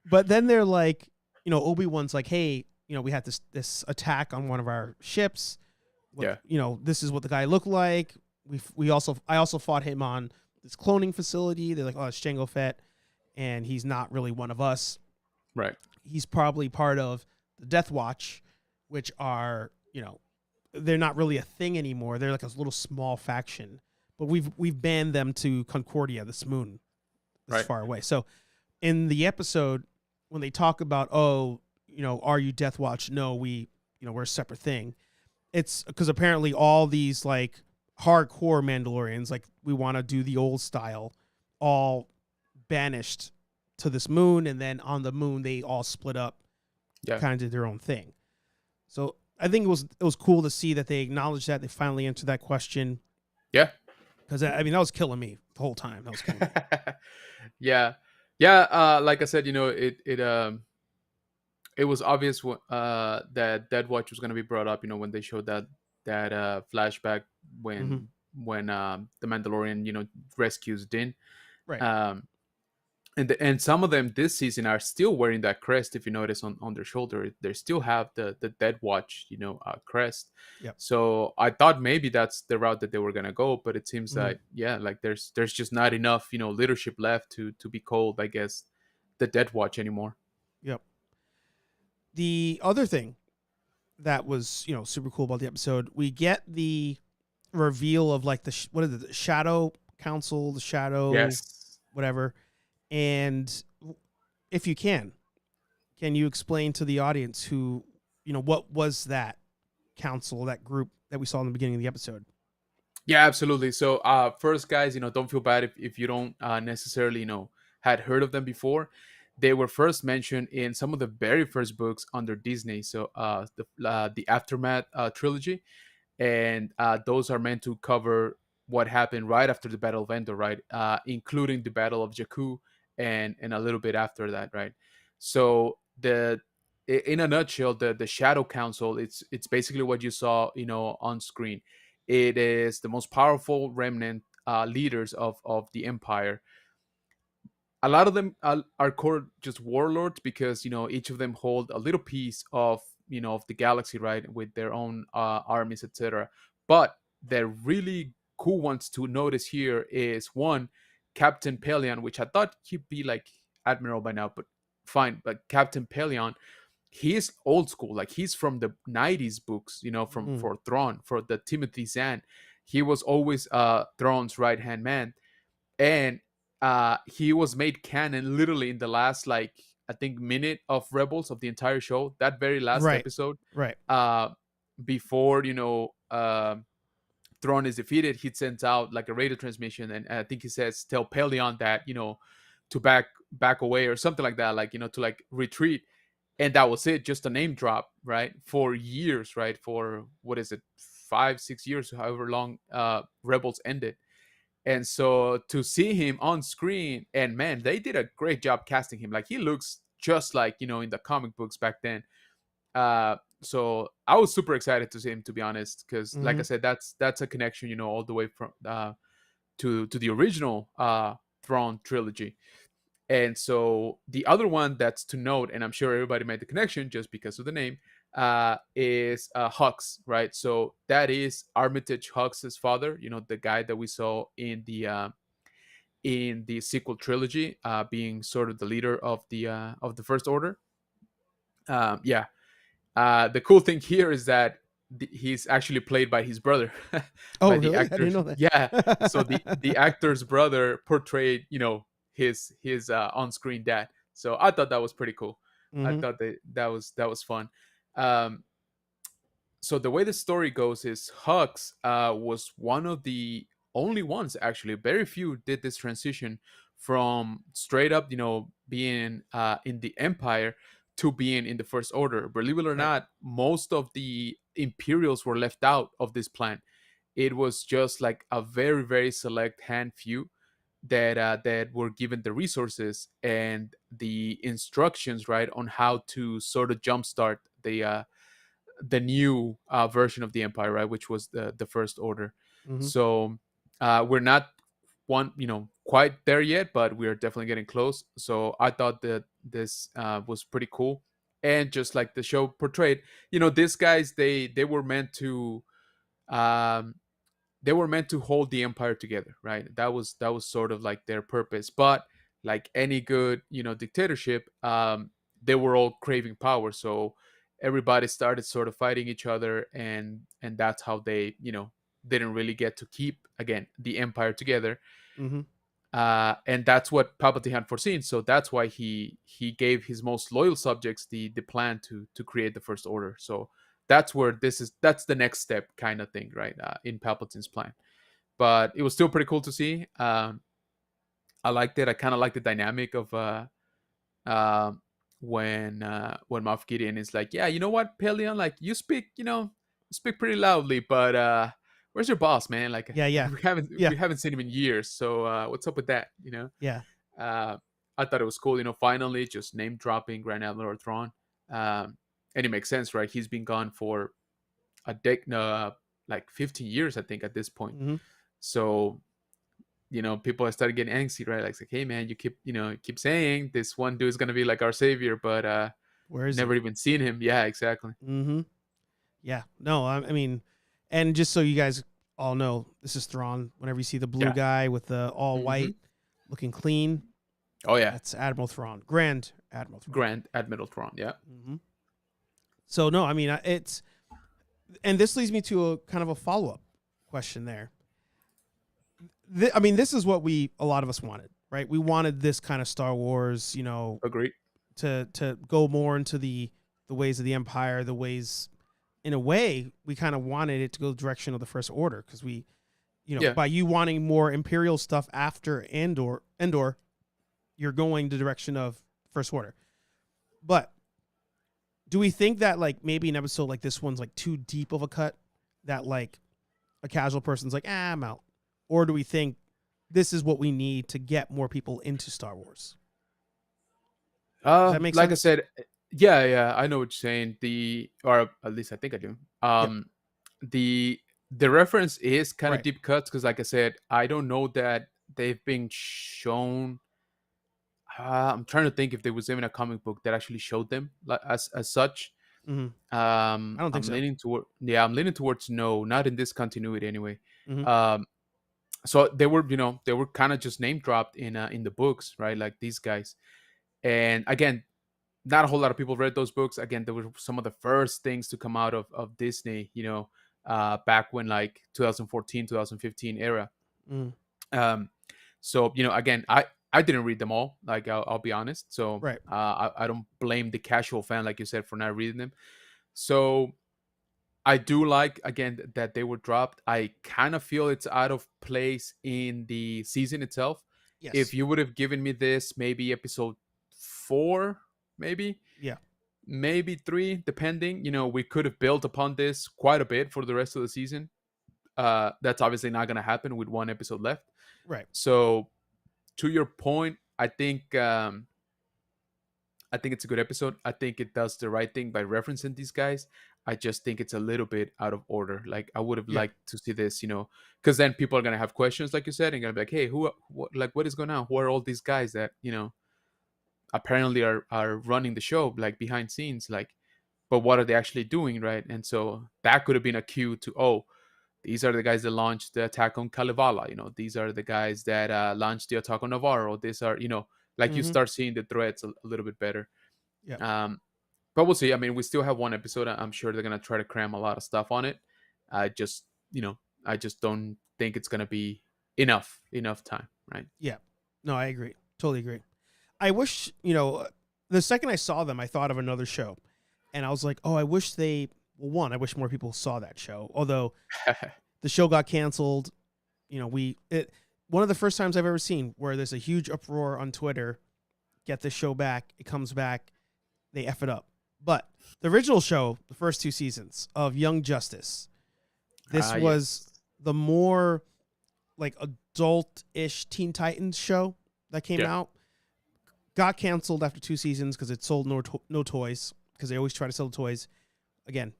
But then they're like, Obi-Wan's like, hey, we had this attack on one of our ships. Yeah. This is what the guy looked like. I also fought him on this cloning facility. They're like, oh, it's Jango Fett, and he's not really one of us. right, He's probably part of the Death Watch, which are, they're not really a thing anymore. They're like a little small faction, but we've banned them to Concordia, this moon, this Right. far away. So in the episode, when they talk about, oh, are you Death Watch? No, we're a separate thing. It's because apparently all these like hardcore Mandalorians, like we want to do the old style, all banished to this moon, and then on the moon they all split up, yeah, kind of did their own thing. So I think it was cool to see that they acknowledged that they finally answered that question, yeah. because I mean that was killing me the whole time. That was killing me. Yeah. Like I said, it was obvious that Dead Watch was going to be brought up. When they showed that flashback when the Mandalorian rescues Din. Right. And some of them this season are still wearing that crest. If you notice on their shoulder, they still have the Dead Watch crest. Yep. So I thought maybe that's the route that they were gonna go, but it seems Mhm. like there's just not enough leadership left to be called, I guess, the Dead Watch anymore. Yep. The other thing that was super cool about the episode, we get the reveal of like what is it, the Shadow Council, the Shadow Yes. whatever. And if you can you explain to the audience who, what was that council, that group that we saw in the beginning of the episode? Yeah, absolutely. So first, guys, don't feel bad if you don't necessarily had heard of them before. They were first mentioned in some of the very first books under Disney. So the Aftermath trilogy, and those are meant to cover what happened right after the Battle of Endor, right, including the Battle of Jakku and a little bit after that, right. So in a nutshell, the Shadow Council, it's basically what you saw on screen. It is the most powerful remnant leaders of the Empire. A lot of them are called just warlords because each of them hold a little piece of the galaxy, right, with their own armies, etc. But the really cool ones to notice here is one, Captain Pelion, which I thought he'd be like Admiral by now, but fine. But Captain Pelion, he's old school, like he's from the 90s books, for Thrawn, for the Timothy Zahn. He was always Thrawn's right hand man, and he was made canon literally in the last, like, I think, minute of Rebels, of the entire show, that very last Right. episode, Right. before Thrawn is defeated. He sends out like a radio transmission, and I think he says, tell Pelion that to back away or something like that, like to like retreat. And that was it, just a name drop, right, for years, right, for what is it, 5-6 years, however long Rebels ended. And so to see him on screen, and man, they did a great job casting him. Like, he looks just like in the comic books back then. So I was super excited to see him, to be honest, because like I said, that's a connection all the way from to the original Thrawn trilogy. And so the other one that's to note, and I'm sure everybody made the connection just because of the name, is Hux, right? So that is Armitage Hux's father, the guy that we saw in the sequel trilogy, being sort of the leader of the First Order. Yeah. The cool thing here is that he's actually played by his brother. Oh, by the really? I actor. didn't know that. Yeah. So the actor's brother portrayed, his on-screen dad. So I thought that was pretty cool. I thought that was fun. So the way the story goes is Hux was one of the only ones, actually, very few did this transition from straight up, being in the Empire to being in the First Order. Believe it or Right. not, most of the Imperials were left out of this plan. It was just like a very, very select hand few that were given the resources and the instructions, right, on how to sort of jumpstart the new version of the Empire, right, which was the First Order. Mm-hmm. So we're not quite there yet, but we're definitely getting close. So I thought that this was pretty cool, and just like the show portrayed, these guys, they were meant to um, hold the empire together, right? That was sort of like their purpose. But like any good dictatorship, they were all craving power, so everybody started sort of fighting each other, and that's how they didn't really get to keep again the empire together. Mm-hmm. And that's what Palpatine had foreseen, so that's why he gave his most loyal subjects the plan to create the First Order. So that's the next step kind of thing, right, in Palpatine's plan. But it was still pretty cool to see. I liked it. I kind of liked the dynamic of uh, when Moff Gideon is like, yeah, you know what, Pelion, like you speak pretty loudly, but where's your boss, man? Like Yeah. we haven't Yeah. we haven't seen him in years, so what's up with that? Yeah. uh, I thought it was cool. Finally, just name dropping Grand Admiral Thrawn, and it makes sense, right? He's been gone for like 15 years, I think, at this point. Mm-hmm. So people started getting angsty, right? Like, hey man, you keep saying this one dude is gonna be like our savior, but Where is never he? even seen him. Yeah, exactly. Mm-hmm. Yeah. No, I mean, and just so you guys all know, this is Thrawn. Whenever you see the blue Yeah. guy with the all white, looking clean, Oh yeah, that's Admiral Thrawn, Grand Admiral Thrawn. Grand Admiral Thrawn. Yeah. Mm-hmm. So no, I mean and this leads me to a kind of a follow up question there. I mean, this is what a lot of us wanted, right? We wanted this kind of Star Wars, Agreed. to go more into the ways of the Empire, the ways, in a way, we kind of wanted it to go the direction of the First Order, because we, Yeah. by you wanting more Imperial stuff after Endor, you're going the direction of First Order. But do we think that like maybe an episode like this one's like too deep of a cut that like a casual person's like, I'm out? Or do we think this is what we need to get more people into Star Wars? Does that make Like sense? I said, yeah, I know what you're saying. Or at least I think I do. The reference is kind of Right. deep cuts because, like I said, I don't know that they've been shown. I'm trying to think if there was even a comic book that actually showed them like as such. Mm-hmm. I don't think so. I'm leaning towards no, not in this continuity anyway. Mm-hmm. So they were kind of just name dropped in the books, right? Like these guys. And again, not a whole lot of people read those books. Again, they were some of the first things to come out of Disney, back when like 2014, 2015 era. Mm. So again, I didn't read them all. Like I'll be honest. So Right. I don't blame the casual fan, like you said, for not reading them. So I do like, again, that they were dropped. I kind of feel it's out of place in the season itself. Yes. If you would have given me this, maybe episode 4, maybe Yeah. maybe 3, depending, we could have built upon this quite a bit for the rest of the season. That's obviously not going to happen with one episode left. Right. So to your point, I think it's a good episode. I think it does the right thing by referencing these guys. I just think it's a little bit out of order. Like I would have liked to see this, because then people are gonna have questions, like you said, and gonna be like, "Hey, what is going on? Who are all these guys that apparently are running the show, like behind scenes? Like, but what are they actually doing, right?" And so that could have been a cue to, oh, these are the guys that launched the attack on Kalevala. These are the guys that launched the attack on Navarro. These are, like you start seeing the threads a little bit better. Yeah. But we'll see. I mean, we still have one episode. I'm sure they're gonna try to cram a lot of stuff on it. I just don't think it's gonna be enough time, right? Yeah. No, I agree. Totally agree. I wish, the second I saw them, I thought of another show, and I was like, oh, I wish I wish more people saw that show. Although the show got canceled, one of the first times I've ever seen where there's a huge uproar on Twitter, get the show back. It comes back. they F it up. But the original show, the first 2 seasons of Young Justice, this was the more like adult-ish Teen Titans show that came out. Got canceled after 2 seasons because it sold no toys, because they always try to sell the toys. Again,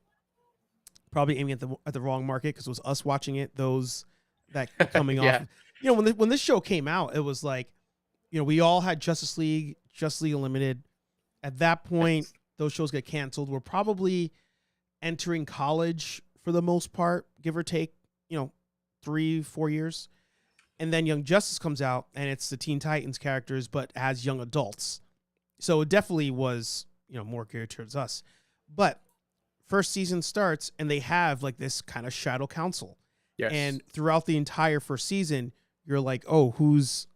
probably aiming at the wrong market, because it was us watching it, those that were coming off. You know, when this show came out, it was like, you know, we all had Justice League Unlimited. At that point, those shows get canceled. We're probably entering college for the most part, give or take, you know, 3-4 years. And then Young Justice comes out, and it's the Teen Titans characters, but as young adults. So it definitely was, you know, more geared towards us. But first season starts, and they have like this kind of shadow council. Yes. And throughout the entire first season, you're like, oh, who's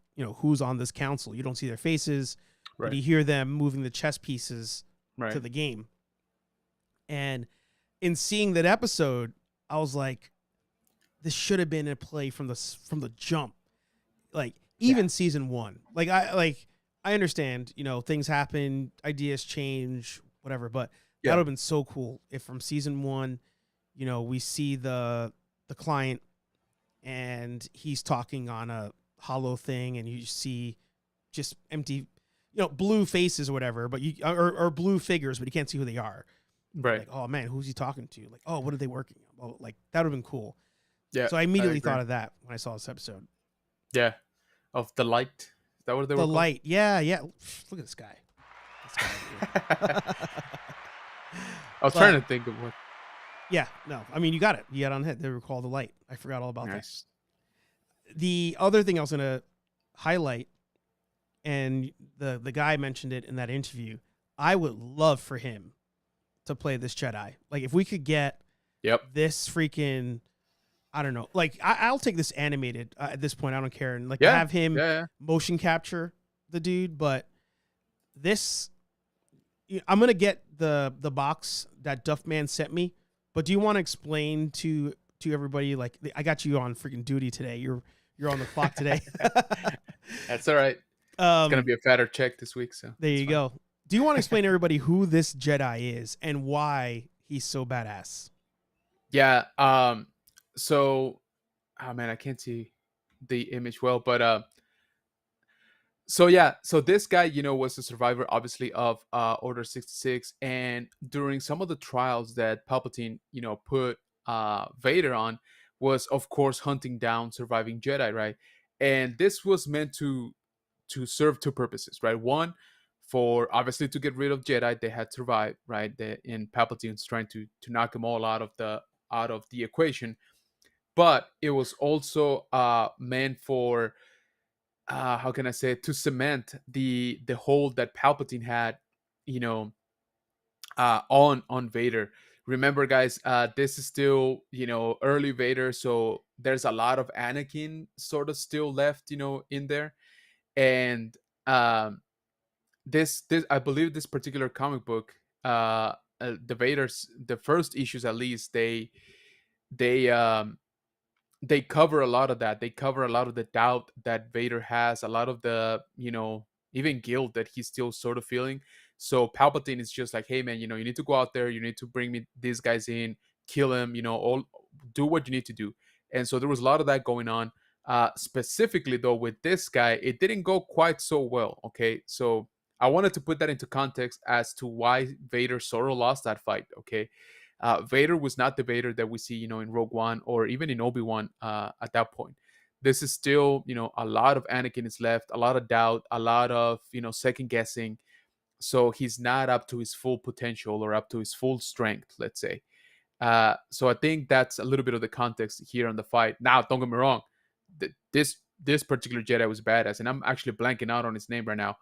on this council? You don't see their faces, but you hear them moving the chess pieces to the game. And in seeing that episode, I was like, this should have been a play from the jump. Like, even season 1. Like I understand, you know, things happen, ideas change, whatever, but that would have been so cool if from season 1, you know, we see the client and he's talking on a hollow thing, and you see just empty, you know, blue faces or whatever, but or blue figures, but you can't see who they are. Right. Like, oh man, who's he talking to? Like, oh, what are they working on? Well, like, that would have been cool. Yeah. So I immediately thought of that when I saw this episode. Yeah. Of the light. Is that what they were called? The light. Yeah. Look at this guy. I was trying to think of what. Yeah, no. I mean, you got it. You got on hit. They were called the light. I forgot all about that. The other thing I was going to highlight, and the guy mentioned it in that interview, I would love for him to play this Jedi. Like, if we could get this freaking, I don't know, like, I'll take this animated at this point. I don't care. And like, have him motion capture the dude, but this, I'm going to get the box that Duffman sent me. But do you want to explain to everybody, like, I got you on freaking duty today. You're on the clock today. That's all right. It's gonna be a fatter check this week, so there you go. Do you want to explain to everybody who this Jedi is and why he's so badass? Yeah. So, oh man, I can't see the image well, but so this guy, you know, was a survivor, obviously, of Order 66, and during some of the trials that Palpatine, you know, put Vader on, was of course hunting down surviving Jedi, right? And this was meant to serve 2 purposes, right? One, for obviously to get rid of Jedi they had survived, right? And Palpatine's trying to knock them all out of the equation, but it was also meant for how can I say it, to cement the hold that Palpatine had, you know, on Vader. Remember, guys, this is still, you know, early Vader, so there's a lot of Anakin sort of still left, you know, in there. And this I believe this particular comic book, the Vader's, the first issues at least, they cover a lot of that. They cover a lot of the doubt that Vader has, a lot of the, you know, even guilt that he's still sort of feeling. So Palpatine is just like, hey man, you know, you need to go out there, you need to bring me these guys in, kill him, you know, do what you need to do. And so there was a lot of that going on. Specifically though, with this guy, it didn't go quite so well. Okay, so I wanted to put that into context as to why Vader sort of lost that fight. Okay, Vader was not the Vader that we see, you know, in Rogue One or even in Obi-Wan at that point. This is still, you know, a lot of Anakin is left, a lot of doubt, a lot of, you know, second guessing. So he's not up to his full potential or up to his full strength, let's say. So I think that's a little bit of the context here on the fight. Now, don't get me wrong, this particular Jedi was badass, and I'm actually blanking out on his name right now.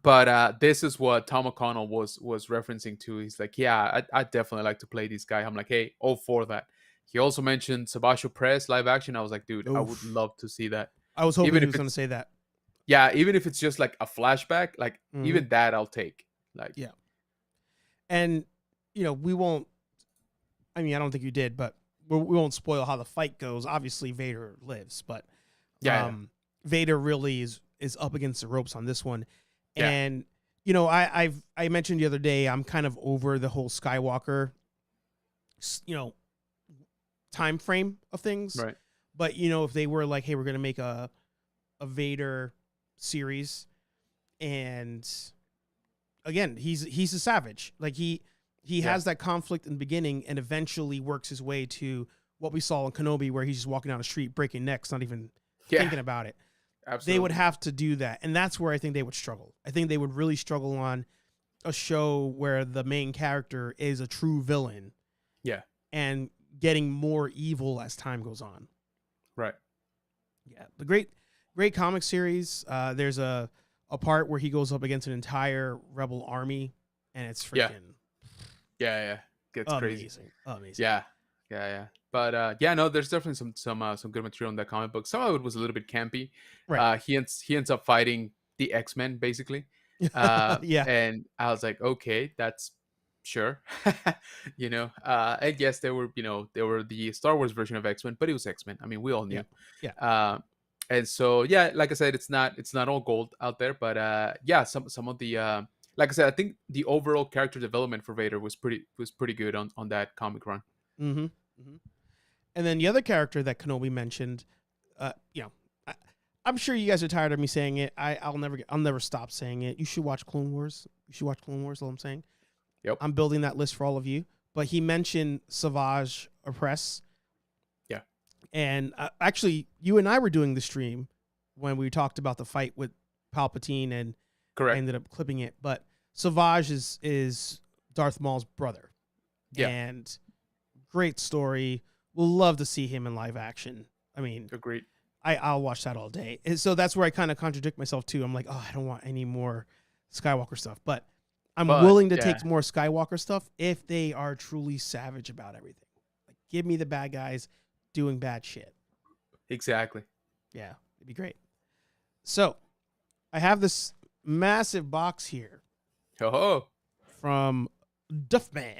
But this is what Tom O'Connell was referencing to. He's like, yeah, I definitely like to play this guy. I'm like, hey, all for that. He also mentioned Sebastian Press live action. I was like, dude, I would love to see that. I was hoping he was going to say that. Yeah, even if it's just like a flashback, like even that I'll take. Like, yeah. And, you know, we won't, I mean, I don't think you did, but we won't spoil how the fight goes. Obviously, Vader lives, but Vader really is up against the ropes on this one. Yeah. And I mentioned the other day I'm kind of over the whole Skywalker, you know, time frame of things. Right. But if they were like, hey, we're gonna make a Vader series, and again, he's a savage. Like he has that conflict in the beginning, and eventually works his way to what we saw in Kenobi, where he's just walking down the street breaking necks, not even thinking about it. Absolutely. They would have to do that, and that's where I think they would struggle. I think they would really struggle on a show where the main character is a true villain. Yeah. And getting more evil as time goes on. Right. Yeah. The great comic series. There's a part where he goes up against an entire rebel army, and it's freaking Yeah. Gets crazy. Amazing. Yeah. But no, there's definitely some good material in that comic book. Some of it was a little bit campy. Right. He ends up fighting the X-Men basically. Yeah. And I was like, okay, that's sure. And yes, they were the Star Wars version of X-Men, but it was X-Men. I mean, we all knew. Yeah. And so like I said, it's not all gold out there, but some of the like I said, I think the overall character development for Vader was pretty good on that comic run. Mm-hmm. Mm-hmm. And then the other character that Kenobi mentioned, I'm sure you guys are tired of me saying it. I'll never stop saying it. You should watch Clone Wars. All I'm saying. Yep. I'm building that list for all of you. But he mentioned Savage Opress. Yeah. And actually, you and I were doing the stream when we talked about the fight with Palpatine, and correct. I ended up clipping it. But Savage is Darth Maul's brother. Yeah. And great story. We'll love to see him in live action. I mean, agreed. I'll watch that all day. And so that's where I kind of contradict myself too. I'm like, I don't want any more Skywalker stuff, but I'm willing to take more Skywalker stuff if they are truly savage about everything. Like, give me the bad guys doing bad shit. Exactly. Yeah, it'd be great. So I have this massive box here from Duffman.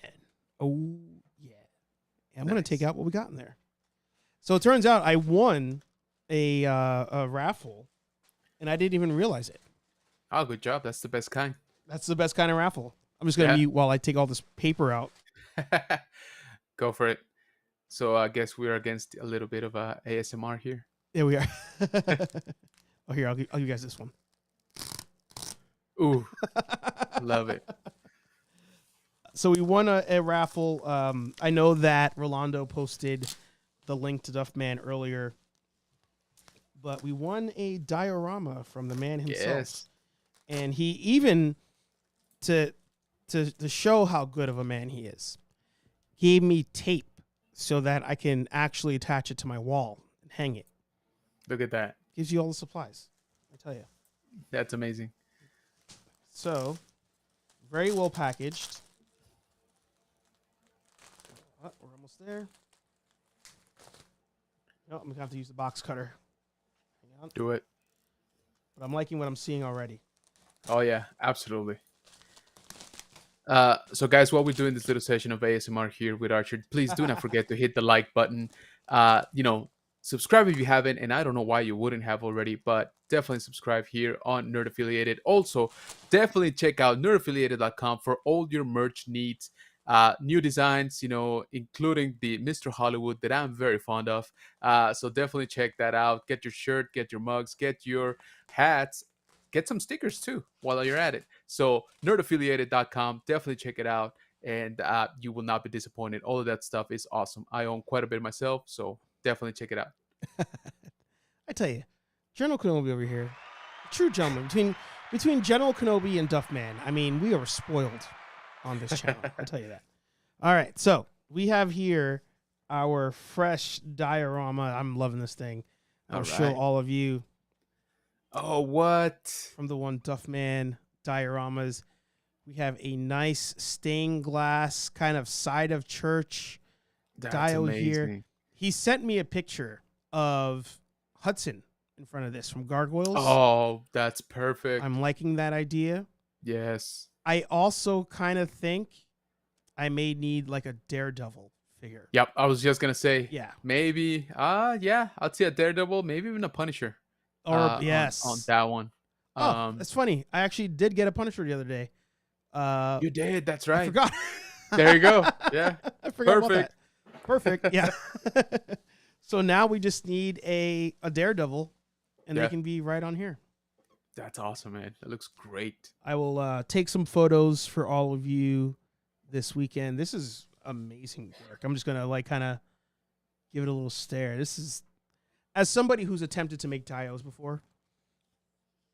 Oh yeah. And I'm going to take out what we got in there. So it turns out I won a raffle, and I didn't even realize it. Oh, good job. That's the best kind. That's the best kind of raffle. I'm just going to mute while I take all this paper out. Go for it. So I guess we're against a little bit of ASMR here. There we are. Here, I'll give you guys this one. Ooh, love it. So we won a raffle. I know that Rolando posted the link to Duffman earlier, but we won a diorama from the man himself. Yes. And he even, to show how good of a man he is, gave me tape so that I can actually attach it to my wall and hang it. Look at that. Gives you all the supplies, I tell you. That's amazing. So, very well packaged. Oh, we're almost there. No, I'm going to have to use the box cutter. Hang on. Do it. But I'm liking what I'm seeing already. Oh, yeah, absolutely. So, guys, while we're doing this little session of ASMR here with Archer, please do not forget to hit the like button. Subscribe if you haven't, and I don't know why you wouldn't have already, but definitely subscribe here on Nerd Affiliated. Also, definitely check out nerdaffiliated.com for all your merch needs. New designs, including the Mr. Hollywood that I'm very fond of. So definitely check that out. Get your shirt, get your mugs, get your hats, get some stickers too while you're at it. So nerdaffiliated.com, definitely check it out, and you will not be disappointed. All of that stuff is awesome. I own quite a bit myself, so definitely check it out. I tell you, General Kenobi over here, true gentleman. Between General Kenobi and Duffman, I mean, we are spoiled on this channel. I'll tell you that. All right, so we have here our fresh diorama. I'm loving this thing. I'll show all of you. Oh, what? From the one Duffman dioramas. We have a nice stained glass kind of side of church dio here. He sent me a picture of Hudson in front of this from Gargoyles. Oh, that's perfect. I'm liking that idea. Yes. I also kind of think I may need like a Daredevil figure. Yep, I was just gonna say. Yeah. Maybe. I'd say a Daredevil, maybe even a Punisher. Or yes, on that one. Oh, Um, it's funny. I actually did get a Punisher the other day. you did. That's I right. forgot. There you go. Yeah. I forgot about Perfect. that. Perfect. Yeah. So now we just need a Daredevil, and they Yeah. can be right on here. That's awesome, man. That looks great. I will take some photos for all of you this weekend. This is amazing work. I'm just gonna like kind of give it a little stare. This is, as somebody who's attempted to make dios before,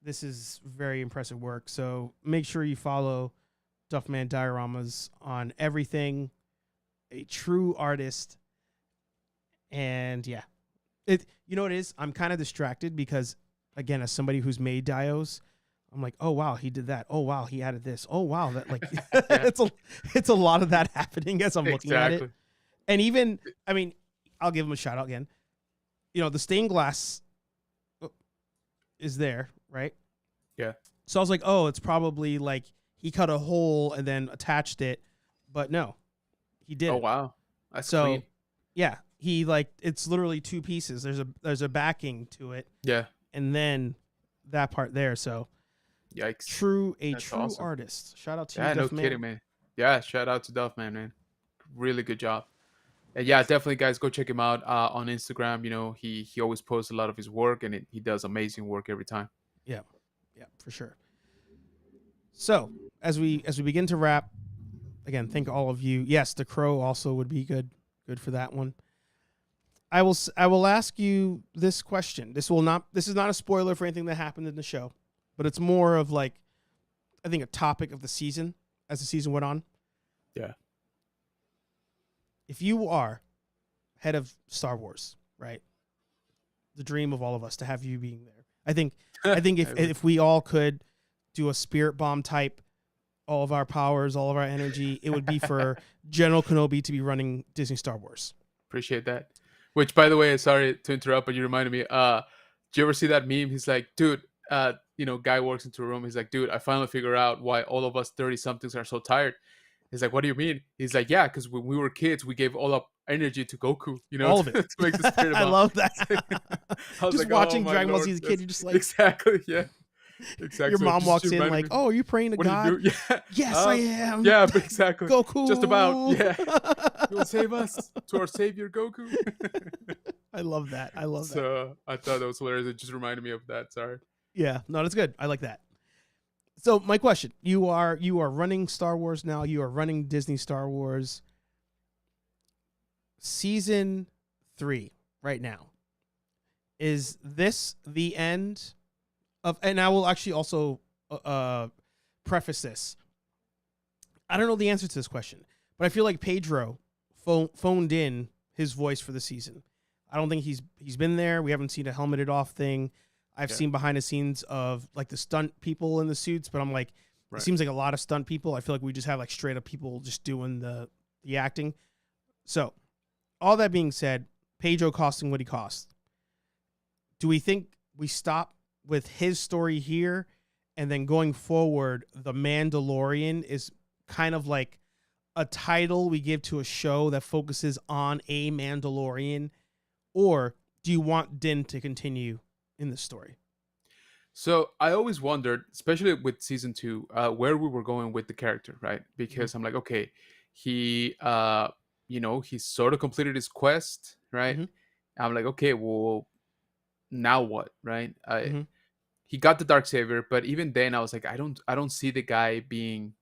this is very impressive work. So make sure you follow Duffman Dioramas on everything. A true artist. And yeah, you know what it is? I'm kind of distracted because, again, as somebody who's made dios, I'm like, oh wow, he did that. Oh wow, he added this. Oh wow, that like it's a lot of that happening as I'm looking at it. And even, I mean, I'll give him a shout out again. You know, the stained glass is there, right? Yeah. So I was like, oh, it's probably like he cut a hole and then attached it, but no, he didn't. Oh wow. That's So clean. yeah, he like, it's literally two pieces. There's a backing to it, Yeah. and then that part there. So Yikes. true That's awesome. artist. Shout out to Yeah, you, no Duffman. kidding, man. Yeah, shout out to Duffman, man. Really good job. And yeah, definitely, guys, go check him out on Instagram. You know, he always posts a lot of his work, and he does amazing work every time. Yeah, for sure. So as we begin to wrap, again, thank all of you. Yes, the Crow also would be good for that one. I will ask you this question. This is not a spoiler for anything that happened in the show, but it's more of like, I think, a topic of the season as the season went on. Yeah. If you are head of Star Wars, right? The dream of all of us to have you being there. I think if we all could do a spirit bomb type, all of our powers, all of our energy, it would be for General Kenobi to be running Disney Star Wars. Appreciate that. Which, by the way, sorry to interrupt, but you reminded me. Did you ever see that meme? He's like, dude, guy walks into a room. He's like, dude, I finally figure out why all of us 30-somethings are so tired. He's like, what do you mean? He's like, yeah, because when we were kids, we gave all up energy to Goku, all of it. to make the spirit I bomb. love that. I was Just like, watching oh, my Dragon Ball Lord, Z as a kid, you're just like, exactly, yeah. Exactly. your mom Just walks in reminded like, me, oh, are you praying to what do God? you do? Yeah. Yes, I am. Yeah, exactly. Goku. Just about, yeah. You will save us to our savior, Goku. I love that. that. So I thought that was hilarious. It just reminded me of that. Sorry. Yeah, no, that's good. I like that. So my question: you are running Star Wars now. You are running Disney Star Wars. Season 3 right now. Is this the end of? And I will actually also preface this. I don't know the answer to this question, but I feel like Pedro phoned in his voice for the season. I don't think he's been there. We haven't seen a helmeted off thing. I've seen behind the scenes of like the stunt people in the suits, but I'm like, It seems like a lot of stunt people. I feel like we just have like straight up people just doing the acting. So all that being said, Pedro costing what he cost. Do we think we stop with his story here, and then going forward, The Mandalorian is kind of like a title we give to a show that focuses on a Mandalorian? Or do you want Din to continue in the story? So I always wondered, especially with season 2, where we were going with the character, right? Because I'm like, okay, he, he sort of completed his quest, right? Mm-hmm. I'm like, okay, well, now what, right? Mm-hmm. He got the dark saber, but even then, I was like, I don't see the guy being,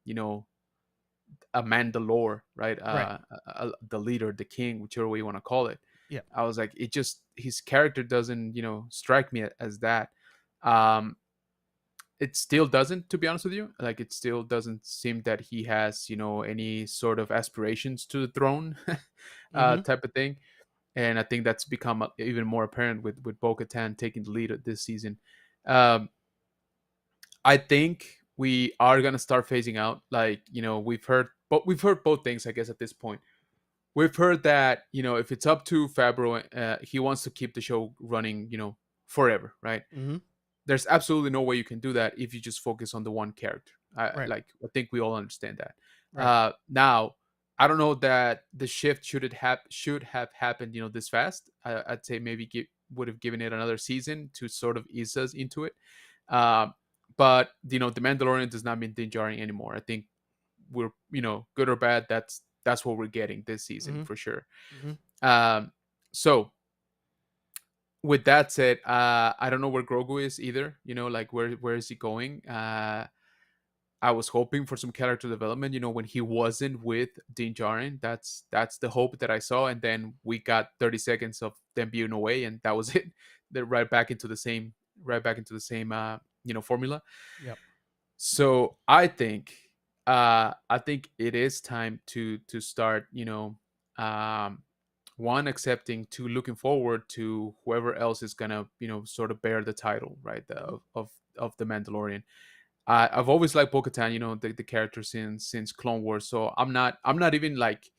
a Mandalore, right? The leader, the king, whichever way you want to call it. Yeah. I was like, his character doesn't, strike me as that. It still doesn't, to be honest with you. Like, it still doesn't seem that he has, any sort of aspirations to the throne, type of thing. And I think that's become even more apparent with Bo-Katan taking the lead this season. I think we are gonna start phasing out. Like, we've heard both things, I guess, at this point. We've heard that, if it's up to Favreau, he wants to keep the show running, forever, right? Mm-hmm. There's absolutely no way you can do that if you just focus on the one character. Right. I think we all understand that. Right. Now, I don't know that the shift should have happened, this fast. I'd say maybe would have given it another season to sort of ease us into it. but the Mandalorian does not mean Din Djarin anymore. I think we're good or bad. That's what we're getting this season Mm-hmm. for sure. Mm-hmm. So with that said, I don't know where Grogu is either. Like where is he going? I was hoping for some character development. When he wasn't with Din Djarin, that's the hope that I saw. And then we got 30 seconds of them being away, and that was it. They're right back into the same formula. Yep. So I think it is time to start, um, one, accepting, two, looking forward to whoever else is gonna sort of bear the title, right, of the Mandalorian. I've always liked Bo-Katan, the character since Clone Wars. So I'm not even like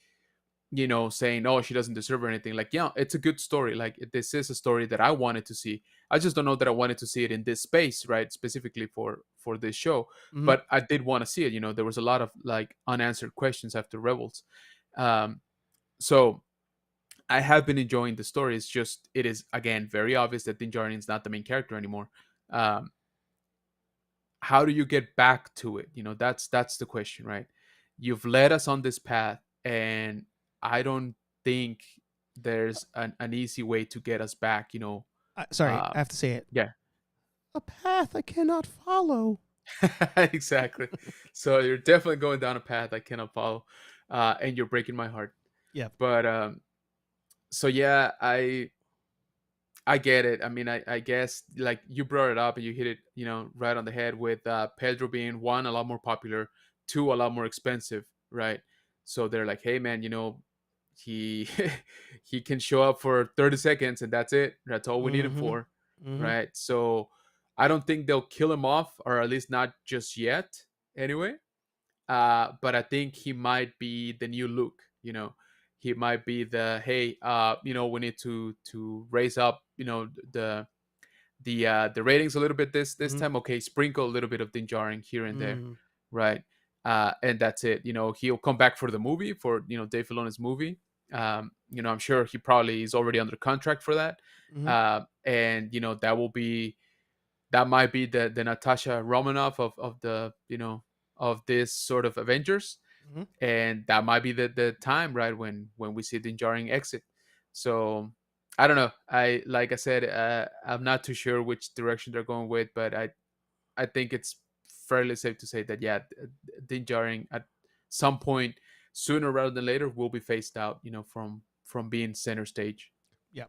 saying, oh, she doesn't deserve or anything. Like, yeah, it's a good story. Like, this is a story that I wanted to see. I just don't know that I wanted to see it in this space, right? Specifically for this show. Mm-hmm. But I did want to see it. There was a lot of like unanswered questions after Rebels. So I have been enjoying the story. It's just, it is again very obvious that Din Djarin is not the main character anymore. How do you get back to it? That's the question, right? You've led us on this path, and I don't think there's an easy way to get us back. Sorry, uh, I have to say it. yeah. A path I cannot follow. Exactly. So you're definitely going down a path I cannot follow, and you're breaking my heart. Yeah. But so yeah, I get it. I mean, I guess like you brought it up and you hit it, right on the head with Pedro being, one, a lot more popular, two, a lot more expensive, right? So they're like, hey man, he he can show up for 30 seconds and that's it. That's all we need him Mm-hmm. for, Mm-hmm. right? So I don't think they'll kill him off, or at least not just yet, anyway. But I think he might be the new Luke. He might be the, hey, we need to raise up, the ratings a little bit this Mm-hmm. time. Okay, sprinkle a little bit of Din Djarin here and there, Mm-hmm. right? And that's it. He'll come back for the movie, for Dave Filoni's movie. I'm sure he probably is already under contract for that. Mm-hmm. And that might be the Natasha Romanoff of the of this sort of Avengers, Mm-hmm. and that might be the time, right, when we see the jarring exit. So I don't know. Like I said, I'm not too sure which direction they're going with, but I think it's fairly safe to say that, yeah, Din Djarin at some point, sooner rather than later, will be phased out, from being center stage. Yeah.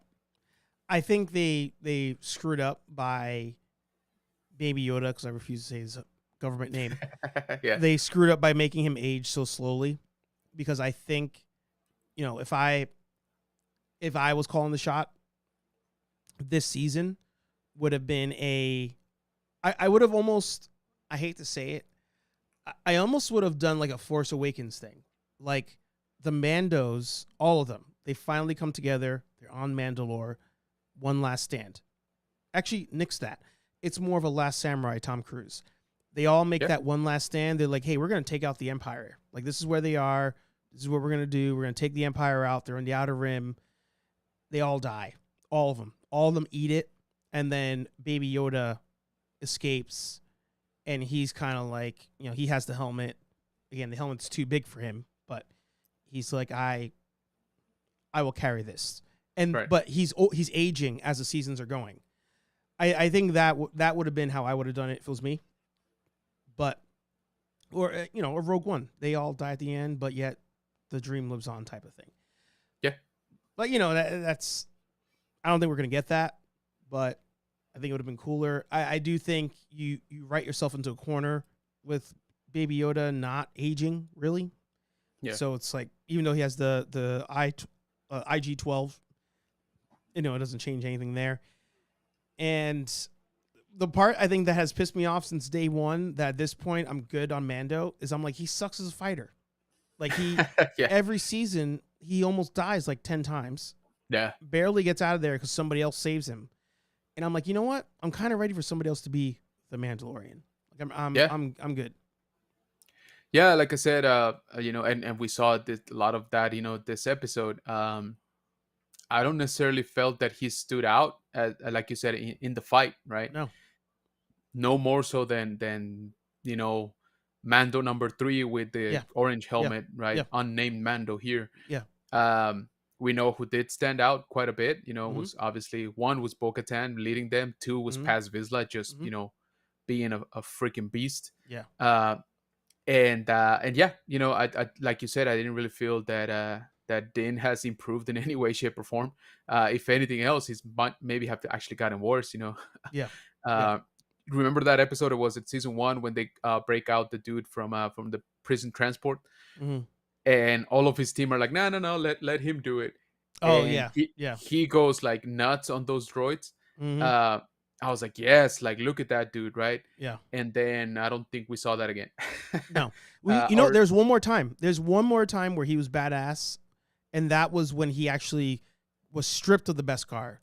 I think they screwed up by Baby Yoda, because I refuse to say his government name. Yeah. They screwed up by making him age so slowly, because I think, if I was calling the shot, this season would have been I would have almost, I hate to say it, I almost would have done like a Force Awakens thing. Like the Mandos, all of them, they finally come together. They're on Mandalore. One last stand. Actually, nix that. It's more of a Last Samurai, Tom Cruise. They all make that one last stand. They're like, hey, we're going to take out the Empire. Like, this is where they are. This is what we're going to do. We're going to take the Empire out. They're in the Outer Rim. They all die. All of them. All of them eat it. And then Baby Yoda escapes. And he's kind of like, he has the helmet. Again, the helmet's too big for him. But he's like, I will carry this. And Right. But he's aging as the seasons are going. I think that would have been how I would have done it if it was me. But, or a Rogue One, they all die at the end, but yet the dream lives on, type of thing. Yeah. But that's, I don't think we're gonna get that, but I think it would have been cooler. I do think you write yourself into a corner with Baby Yoda not aging really. Yeah. So it's like, even though he has the IG-12, it doesn't change anything there. And the part I think that has pissed me off since day one, that at this point I'm good on Mando, is I'm like, he sucks as a fighter. Like every season he almost dies like 10 times. Yeah. Barely gets out of there because somebody else saves him. And I'm like, you know what? I'm kind of ready for somebody else to be the Mandalorian. Like I'm good. Yeah, like I said, and we saw a lot of that, this episode. I don't necessarily felt that he stood out, like you said, in the fight, right? No. no more so than you know Mando number 3 with the Yeah. orange Yeah. helmet, right? Yeah. Unnamed Mando here. Yeah. Um, we know who did stand out quite a bit. Mm-hmm. Was obviously one was Bo-Katan leading them. Two was Mm-hmm. Paz Vizsla, just Mm-hmm. being a freaking beast. Yeah. And yeah, I like you said, I didn't really feel that Din has improved in any way, shape, or form. If anything else, he's might maybe have actually gotten worse. Yeah. Yeah. uh, remember that episode? It was in season 1 when they break out the dude from the prison transport, Mm-hmm. and all of his team are like, no, no, no, let him do it, Oh and yeah. he Yeah. he goes like nuts on those droids. Mm-hmm. Uh, I was like, yes, like look at that dude, right? Yeah. And then I don't think we saw that again. No. Or There's one more time. There's one more time where he was badass, and that was when he actually was stripped of the Beskar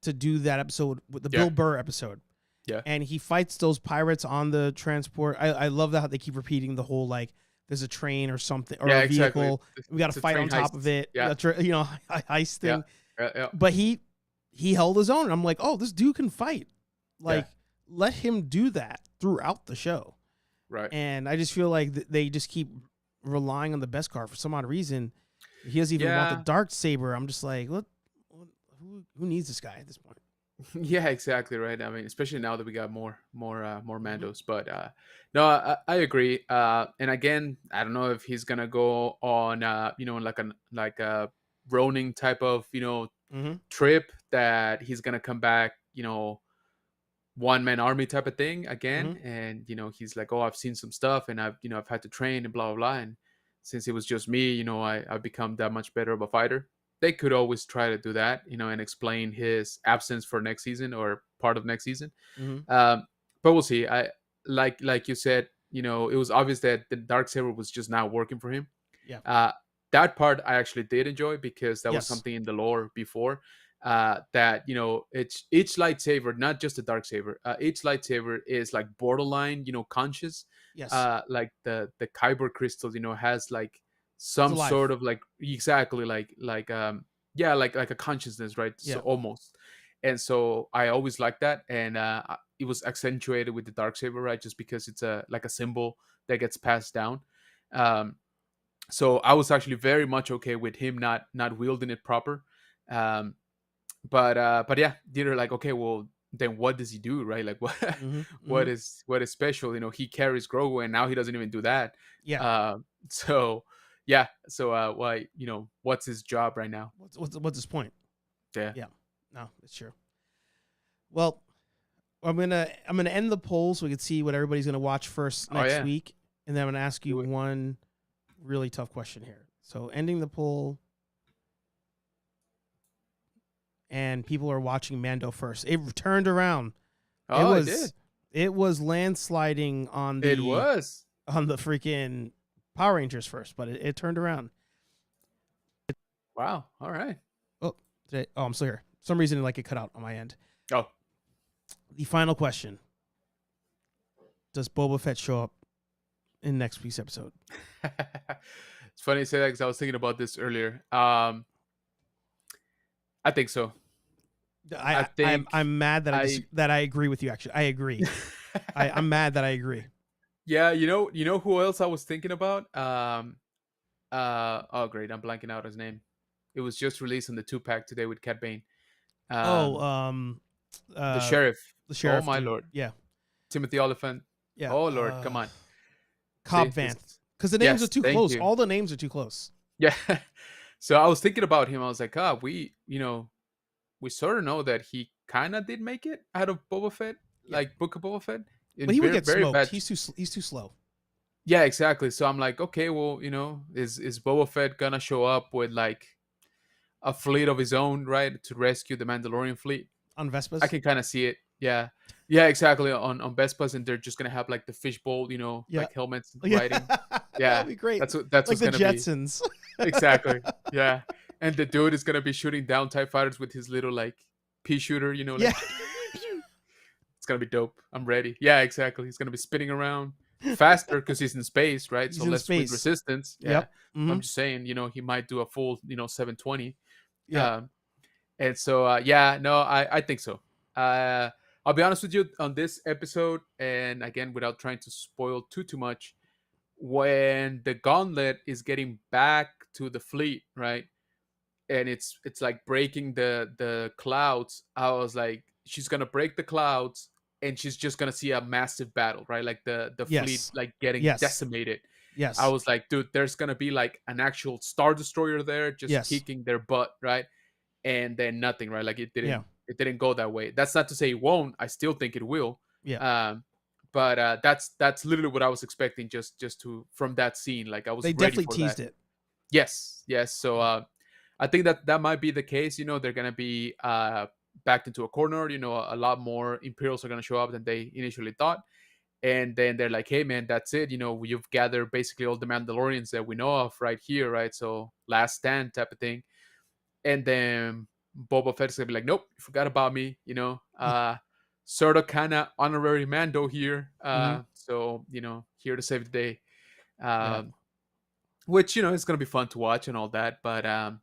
to do that episode with the Yeah. Bill Burr episode. Yeah. And he fights those pirates on the transport. I love that how they keep repeating the whole like there's a train or something or Yeah, a vehicle. exactly. We got It's to a fight on train top heist. of it. Yeah. Heist Yeah. thing. Yeah. But he held his own. And I'm like, oh, this dude can fight. Like, let him do that throughout the show. Right. And I just feel like they just keep relying on the Beskar for some odd reason. He doesn't even want the dark saber. I'm just like, what who needs this guy at this point? Yeah, exactly right. I mean, especially now that we got more Mm-hmm. Mandos. But no, I agree. And again, I don't know if he's gonna go on like a Ronin type of Mm-hmm. trip that he's gonna come back, one man army type of thing again. Mm-hmm. And he's like, oh, I've seen some stuff, and I've had to train and blah blah blah. And since it was just me, I've become that much better of a fighter. They could always try to do that, and explain his absence for next season or part of next season. Mm-hmm. But we'll see. I like you said, it was obvious that the dark saber was just not working for him. Yeah. That part I actually did enjoy because that was Yes. something in the lore before. That it's each lightsaber, not just the dark saber. Each lightsaber is like borderline, conscious. Yes. Like the kyber crystal, has like It's some alive. sort of like exactly like like a consciousness, right? Yeah. So almost. And so I always liked that, and it was accentuated with the dark saber, right? Just because it's a symbol that gets passed down. So I was actually very much okay with him not wielding it proper. Um, but yeah, they're like, okay, well then what does he do, right? Like what Mm-hmm. what Mm-hmm. is special? He carries Grogu, and now he doesn't even do that. Yeah. So yeah, so why what's his job right now? What's his point? Yeah. Yeah. No, it's true. Well, I'm gonna end the poll so we can see what everybody's gonna watch first Oh, next yeah. week, and then I'm gonna ask you Do it. one really tough question here. So ending the poll, and people are watching Mando first. It turned around. Oh, it it was did. it was landsliding on the It was. freaking Power Rangers first, but it turned around. Wow. All right. Oh, I'm still here. For some reason, like it cut out on my end. Oh. The final question: does Boba Fett show up in next week's episode? It's funny you say that because I was thinking about this earlier. I think so. I'm mad that that I agree with you. Actually, I agree. I'm mad that I agree. Yeah, you know who else I was thinking about? Oh great, I'm blanking out his name. It was just released on the 2-pack today with Cat Bane. The sheriff. The sheriff. Oh my dude. lord. Yeah. Timothy Oliphant. Yeah. Oh lord, come on. Cobb See, Vanth. Because the names yes, are too thank close. you. All the names are too close. Yeah. So I was thinking about him. I was like, we sort of know that he kind of did make it out of Boba Fett, Yeah. like Book of Boba Fett. But he would get smoked. bad. He's too slow. Yeah, exactly. So I'm like, okay, well, is Boba Fett gonna show up with like a fleet of his own, right, to rescue the Mandalorian fleet? On Vespas? I can kind of see it. Yeah, yeah, exactly. On Vespas, and they're just gonna have like the fishbowl, Yeah. like helmets Yeah. riding. Yeah, That'd be great. That's like what's the gonna Jetsons. be exactly. Yeah, and the dude is gonna be shooting down TIE fighters with his little like pea shooter. Like, Yeah. it's gonna be dope. I'm ready. Yeah, exactly. He's gonna be spinning around faster because he's in space, right? He's So in less wind space. resistance. Yeah. Yep. Mhm. I'm just saying, he might do a full, 720. Yeah. And so, yeah, no, I think so. I'll be honest with you on this episode, and again, without trying to spoil too much, when the gauntlet is getting back to the fleet, right? And it's like breaking the clouds. I was like, she's gonna break the clouds and she's just gonna see a massive battle, right? Like the fleet Yes. like getting Yes. decimated. I Yes. was like, dude, there's gonna be like an actual star destroyer there just Yes. kicking their butt, right? And then nothing, right? Like Yeah. it didn't go that way. That's not to say it won't. I still think it will. Yeah. But that's literally what I was expecting just to from that scene. Like I was They ready definitely for teased that. it. Yes. So I think that might be the case. They're gonna be backed into a corner. A lot more Imperials are gonna show up than they initially thought. And then they're like, hey man, that's it. You've gathered basically all the Mandalorians that we know of right here, right? So last stand type of thing. And then Boba Fett's gonna be like, nope, you forgot about me. Sort of kind of honorary Mando here. So here to save the day. Yeah. Which is gonna be fun to watch and all that, but It'd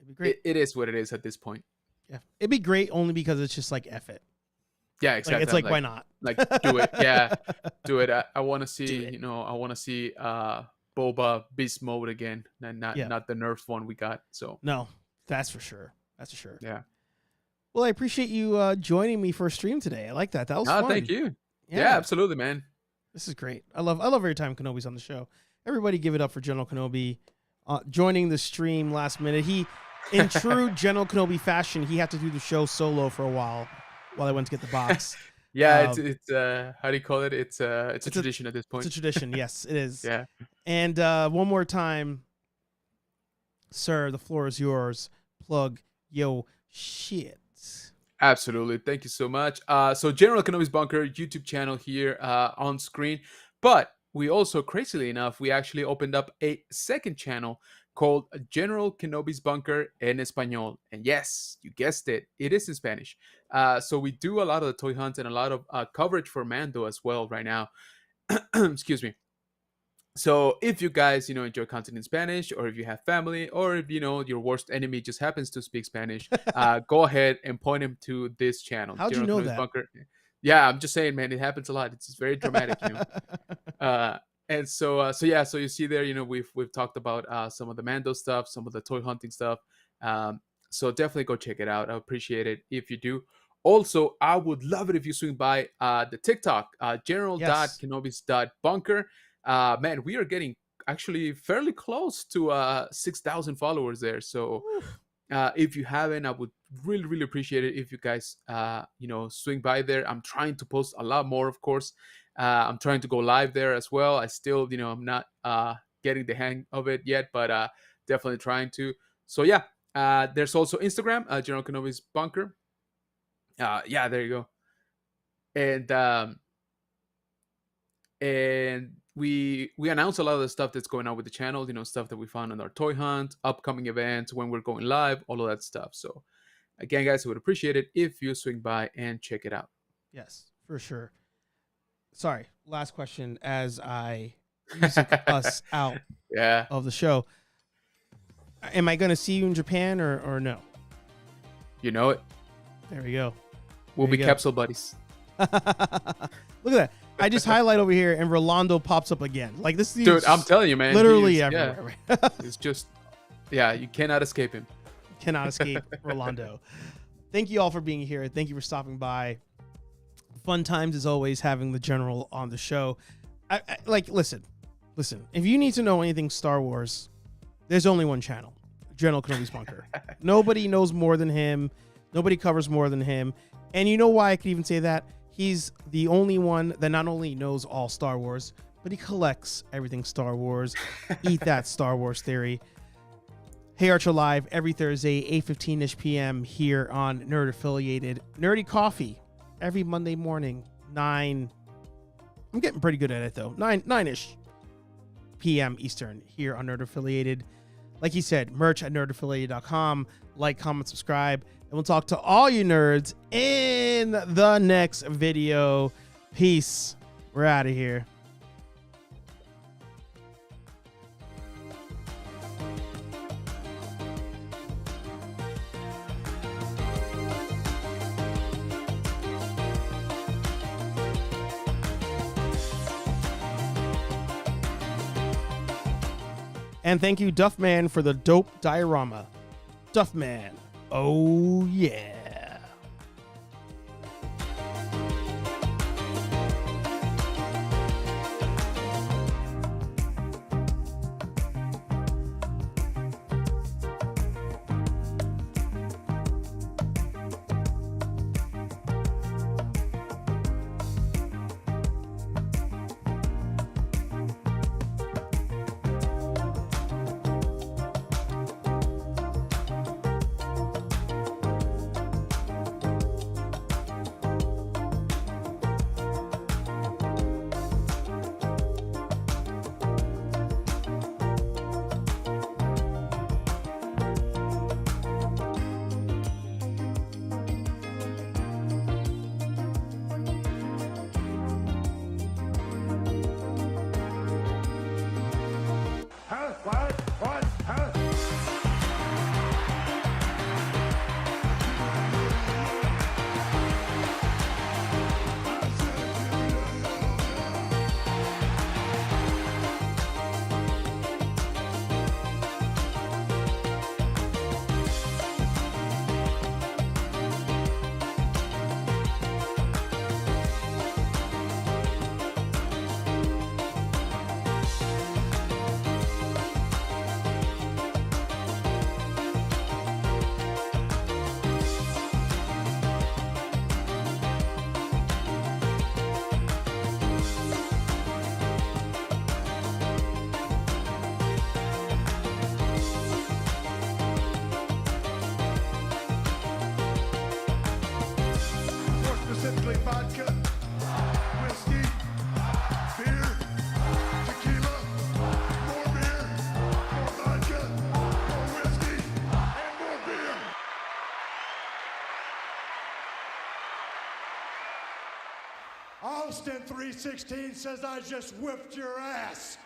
be great. it is what it is at this point. Yeah. It'd be great only because it's just like F it. Yeah, Like, exactly. it's like why not? Like do it. Yeah, do it. I want to Do see. it. I want to see Boba beast mode again, and not the nerfed one we got. So No, that's for sure. That's for sure. yeah. Well, I appreciate you joining me for a stream today. I like that. That was fun. Thank you. Yeah, absolutely, man. This is great. I love every time Kenobi's on the show. Everybody give it up for General Kenobi joining the stream last minute. He, in true General Kenobi fashion, he had to do the show solo for a while I went to get the box. Yeah, it's how do you call it? It's a tradition at this point. It's a tradition. Yes, it is. Yeah. And one more time, sir, the floor is yours. Plug yo shit. Absolutely. Thank you so much. So General Kenobi's Bunker YouTube channel here on screen. But we also, crazily enough, we actually opened up a second channel called General Kenobi's Bunker en Español. And yes, you guessed it. It is in Spanish. So we do a lot of the toy hunts and a lot of coverage for Mando as well right now. Excuse me. So if you guys, enjoy content in Spanish, or if you have family, or if, your worst enemy just happens to speak Spanish, go ahead and point him to this channel. How'd you know that? Bunker. Yeah, I'm just saying, man, it happens a lot. It's very dramatic, And so you see there, we've talked about some of the Mando stuff, some of the toy hunting stuff. So definitely go check it out. I appreciate it if you do. Also, I would love it if you swing by the TikTok, general.kenobis.bunker. Man, we are getting actually fairly close to 6,000 followers there. So if you haven't, I would really, really appreciate it if you guys, swing by there. I'm trying to post a lot more, of course. I'm trying to go live there as well. I still, I'm not getting the hang of it yet, but definitely trying to. So yeah, there's also Instagram, General Kenobi's Bunker. Yeah, there you go. And we announce a lot of the stuff that's going on with the channel, stuff that we found on our toy hunt, upcoming events, when we're going live, all of that stuff. So again, guys, I would appreciate it if you swing by and check it out. Yes, for sure. Sorry, last question as I music us out of the show. Am I going to see you in Japan or no? You know it. There we go. We'll be capsule buddies. Look at that. I just highlight over here and Rolando pops up again. Like this dude, I'm telling you, man. Literally everywhere. Yeah. It's just, you cannot escape him. Cannot escape Rolando. Thank you all for being here. Thank you for stopping by. Fun times as always having the General on the show. Listen. If you need to know anything Star Wars, there's only one channel, General Kenobi's Bunker. Nobody knows more than him. Nobody covers more than him. And you know why I could even say that? He's the only one that not only knows all Star Wars, but he collects everything Star Wars. Eat that Star Wars theory. HeyArcher Live every Thursday, 8:15-ish p.m. here on Nerd Affiliated. Nerdy Coffee every Monday morning, 9. I'm getting pretty good at it though. 9-ish p.m. Eastern here on Nerd Affiliated. Like he said, merch at nerdaffiliated.com. Like, comment, subscribe, and we'll talk to all you nerds in the next video. Peace. We're out of here. And thank you, Duffman, for the dope diorama. Duffman. Oh, yeah. Huh? What? What? Huh? More specifically, vodka, whiskey, beer, tequila, more beer, more vodka, more whiskey, and more beer. Austin 316 says I just whipped your ass.